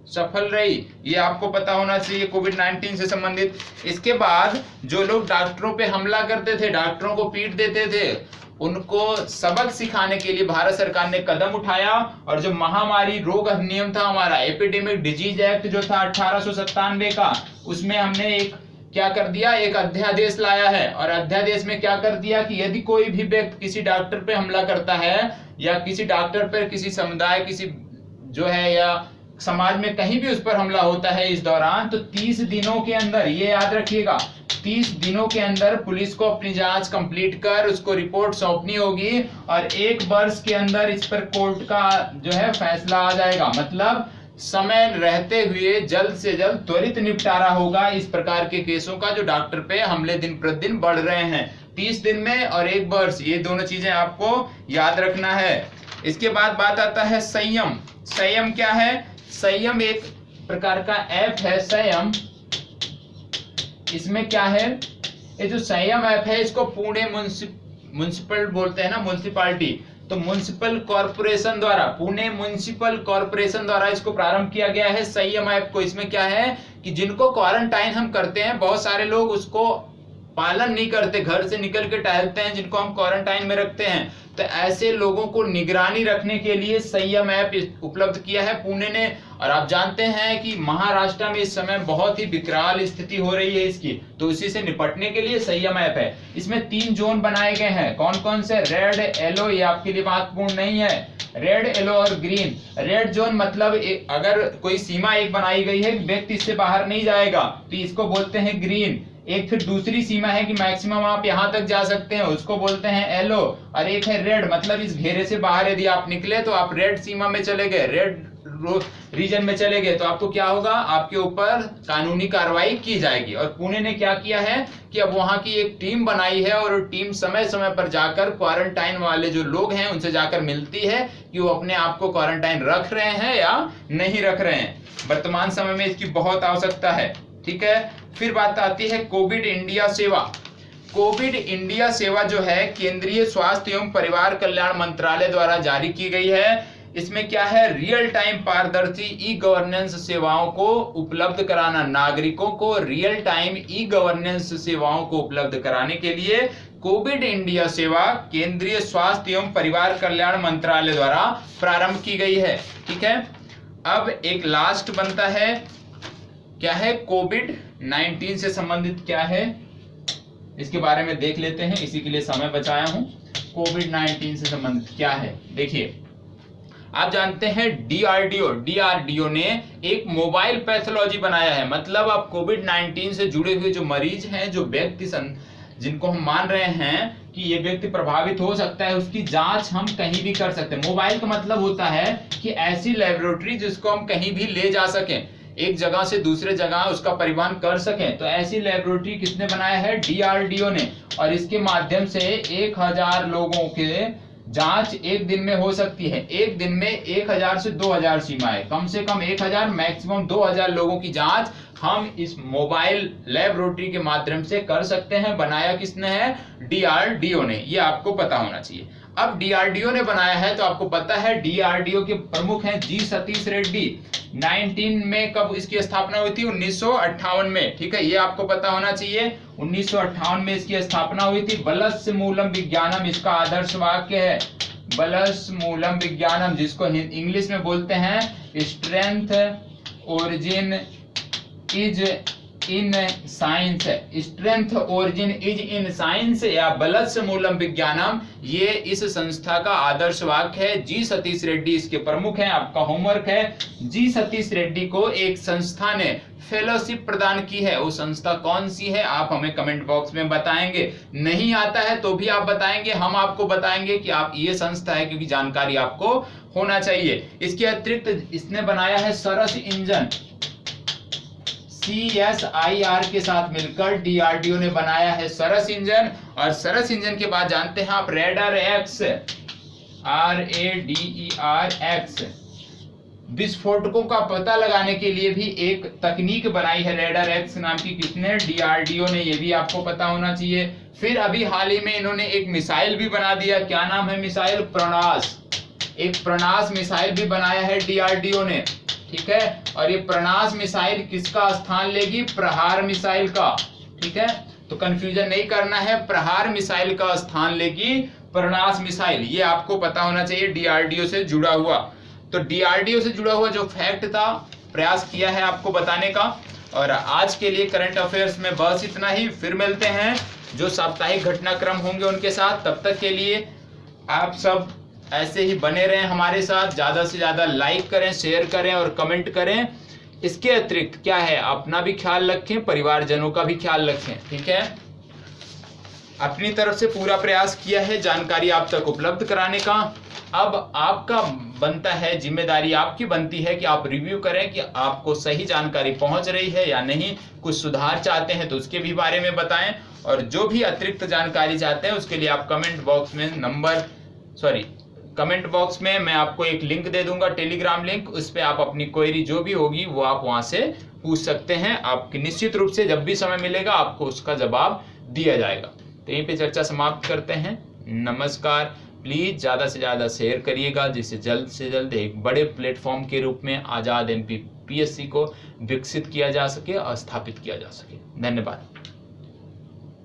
सफल रही, ये आपको पता होना चाहिए कोविड-19 से संबंधित। इसके बाद जो लोग डॉक्टरों पे हमला करते थे, डॉक्टरों को पीट देते थे, उनको सबक सिखाने के लिए भारत सरकार ने कदम उठाया और जो महामारी रोग अधिनियम था हमारा, एपिडेमिक डिजीज एक्ट जो था 1897 का, उसमें हमने एक क्या कर दिया? एक अध्यादेश लाया है। और अध्यादेश में क्या कर दिया कि यदि कोई भी व्यक्ति किसी डॉक्टर पे हमला करता है या किसी डॉक्टर पर, किसी समुदाय, किसी जो है या समाज में कहीं भी उस पर हमला होता है इस दौरान, तो 30 दिनों के अंदर, ये याद रखिएगा, 30 दिनों के अंदर पुलिस को अपनी जांच कंप्लीट कर उसको रिपोर्ट सौंपनी होगी और 1 वर्ष के अंदर इस पर कोर्ट का जो है फैसला आ जाएगा। मतलब समय रहते हुए जल्द से जल्द त्वरित निपटारा होगा इस प्रकार के केसों का जो डॉक्टर पे हमले दिन प्रतिदिन बढ़ रहे हैं। 30 दिन में और 1 वर्ष, ये दोनों चीजें आपको याद रखना है। इसके बाद बात आता है संयम। संयम क्या है? संयम एक प्रकार का ऐप है। संयम, इसमें क्या है? ये जो संयम ऐप है इसको पुणे म्युनिसिपल बोलते हैं ना, म्युनिसिपालिटी, तो म्युनिसिपल कॉर्पोरेशन द्वारा, पुणे म्युनिसिपल कॉर्पोरेशन द्वारा इसको प्रारंभ किया गया है संयम ऐप को। इसमें क्या है कि जिनको क्वारंटाइन हम करते हैं, बहुत सारे लोग उसको पालन नहीं करते, घर से निकल के टहलते हैं, जिनको हम क्वारंटाइन में रखते हैं, तो ऐसे लोगों को निगरानी रखने के लिए संयम ऐप उपलब्ध किया है पुणे ने। और आप जानते हैं कि महाराष्ट्र में इस समय बहुत ही विकराल स्थिति हो रही है इसकी, तो उसी से निपटने के लिए संयम ऐप है। इसमें 3 जोन बनाए गए हैं। कौन कौन से? रेड, येलो, ये आपके लिए महत्वपूर्ण नहीं है, रेड, येलो और ग्रीन। रेड जोन मतलब अगर कोई सीमा एक बनाई गई है, व्यक्ति इससे बाहर नहीं जाएगा, तो इसको बोलते हैं ग्रीन। एक फिर दूसरी सीमा है कि मैक्सिमम आप यहां तक जा सकते हैं, उसको बोलते हैं येलो। और एक है रेड, मतलब इस घेरे से बाहर यदि आप निकले तो आप रेड सीमा में चले गए, रेड रीजन में चले गए, तो आपको क्या होगा? आपके ऊपर कानूनी कार्रवाई की जाएगी। और पुणे ने क्या किया है कि अब वहां की एक टीम बनाई है और टीम समय समय पर जाकर क्वारंटाइन वाले जो लोग हैं उनसे जाकर मिलती है कि वो अपने आप को क्वारंटाइन रख रहे हैं या नहीं रख रहे हैं। वर्तमान समय में इसकी बहुत आवश्यकता है। ठीक है, फिर बात आती है कोविड इंडिया सेवा। कोविड इंडिया सेवा जो है केंद्रीय स्वास्थ्य एवं परिवार कल्याण मंत्रालय द्वारा जारी की गई है। इसमें क्या है, रियल टाइम पारदर्शी ई गवर्नेंस सेवाओं को उपलब्ध कराना, नागरिकों को रियल टाइम ई गवर्नेंस सेवाओं को उपलब्ध कराने के लिए कोविड इंडिया सेवा केंद्रीय स्वास्थ्य एवं परिवार कल्याण मंत्रालय द्वारा प्रारंभ की गई है। ठीक है, अब एक लास्ट बनता है, क्या है, कोविड-19 से संबंधित क्या है इसके बारे में देख लेते हैं, इसी के लिए समय बचाया हूं। कोविड-19 से संबंधित क्या है, देखिए आप जानते हैं डीआरडीओ ने एक मोबाइल पैथोलॉजी बनाया है। मतलब आप कोविड-19 से जुड़े हुए जो मरीज हैं, जो व्यक्ति जिनको हम मान रहे हैं कि ये व्यक्ति प्रभावित हो सकता है, उसकी जांच हम कहीं भी कर सकते हैं। मोबाइल का मतलब होता है कि ऐसी लेबोरेटरी जिसको हम कहीं भी ले जा सकें, एक जगह से दूसरे जगह उसका परिवहन कर सकें। तो ऐसी लेबोरेटरी किसने बनाया है, डीआरडीओ ने। और इसके माध्यम से 1000 लोगों के जांच एक दिन में हो सकती है। एक दिन में 1000 से 2000 सीमा है, कम से कम 1000, मैक्सिमम 2000 लोगों की जांच हम इस मोबाइल लेबोरेटरी के माध्यम से कर सकते हैं। बनाया किसने है, डीआरडीओ ने, ये आपको पता होना चाहिए। अब डीआरडीओ ने बनाया है तो आपको पता है डीआरडीओ के प्रमुख हैं जी सतीश रेड्डी। 19 में कब इसकी स्थापना हुई थी, 1958 में। ठीक है, ये आपको पता होना चाहिए, 1958 में इसकी स्थापना हुई थी। बलस्य मूलम विज्ञानम इसका आदर्श वाक्य है। बलस्य मूलम विज्ञानम, जिसको इंग्लिश में बोलते हैं strength origin is in science, strength origin is in science या बलस्य मूलम विज्ञानम, ये इस संस्था का आदर्श वाक्य है। जी सतीश रेड्डी इसके प्रमुख हैं। आपका होमवर्क है, जी सतीश रेड्डी को एक संस्था ने फेलोशिप प्रदान की है। वो संस्था कौन सी है आप हमें कमेंट बॉक्स में बताएंगे। नहीं आता है तो भी आप बताएंगे, हम आपको बताएंगे कि आप ये संस्था है, क्योंकि जानकारी आपको होना चाहिए। इसके अतिरिक्त इसने बनाया है सरस इंजन, CSIR के साथ मिलकर डीआरडीओ ने बनाया है सरस इंजन। और सरस इंजन के बाद जानते हैं आप रेडर एक्स, RADER X, विस्फोटकों का पता लगाने के लिए भी एक तकनीक बनाई है रेडर एक्स नाम की, किसने, डीआरडीओ ने, ये भी आपको पता होना चाहिए। फिर अभी हाल ही में इन्होंने एक मिसाइल भी बना दिया, क्या नाम है मिसाइल, प्रणास। एक प्रणास मिसाइल भी बनाया है डीआरडीओ ने। ठीक है, और ये प्रणास मिसाइल किसका स्थान लेगी, प्रहार मिसाइल का। ठीक है, तो कंफ्यूजन नहीं करना है, प्रहार मिसाइल का स्थान लेगी प्रणास मिसाइल, ये आपको पता होना चाहिए डीआरडीओ से जुड़ा हुआ। तो डीआरडीओ से जुड़ा हुआ जो फैक्ट था, प्रयास किया है आपको बताने का। और आज के लिए करंट अफेयर्स में बस इतना ही। फिर मिलते हैं जो साप्ताहिक घटनाक्रम होंगे उनके साथ। तब तक के लिए आप सब ऐसे ही बने रहें हमारे साथ, ज्यादा से ज्यादा लाइक करें, शेयर करें और कमेंट करें। इसके अतिरिक्त क्या है, अपना भी ख्याल रखें, परिवारजनों का भी ख्याल रखें। ठीक है, अपनी तरफ से पूरा प्रयास किया है जानकारी आप तक उपलब्ध कराने का। अब आपका बनता है, जिम्मेदारी आपकी बनती है कि आप रिव्यू करें कि आपको सही जानकारी पहुंच रही है या नहीं। कुछ सुधार चाहते हैं तो उसके भी बारे में बताएं, और जो भी अतिरिक्त जानकारी चाहते हैं उसके लिए आप कमेंट बॉक्स में मैं आपको एक लिंक दे दूंगा, टेलीग्राम लिंक, उस पर आप अपनी क्वेरी जो भी होगी वो आप वहां से पूछ सकते हैं। आपकी निश्चित रूप से जब भी समय मिलेगा आपको उसका जवाब दिया जाएगा। तो यहीं पे चर्चा समाप्त करते हैं। नमस्कार। प्लीज ज्यादा से ज्यादा शेयर करिएगा, जिससे जल्द से जल्द एक बड़े प्लेटफॉर्म के रूप में आजाद एमपी PSC को विकसित किया जा सके और स्थापित किया जा सके। धन्यवाद।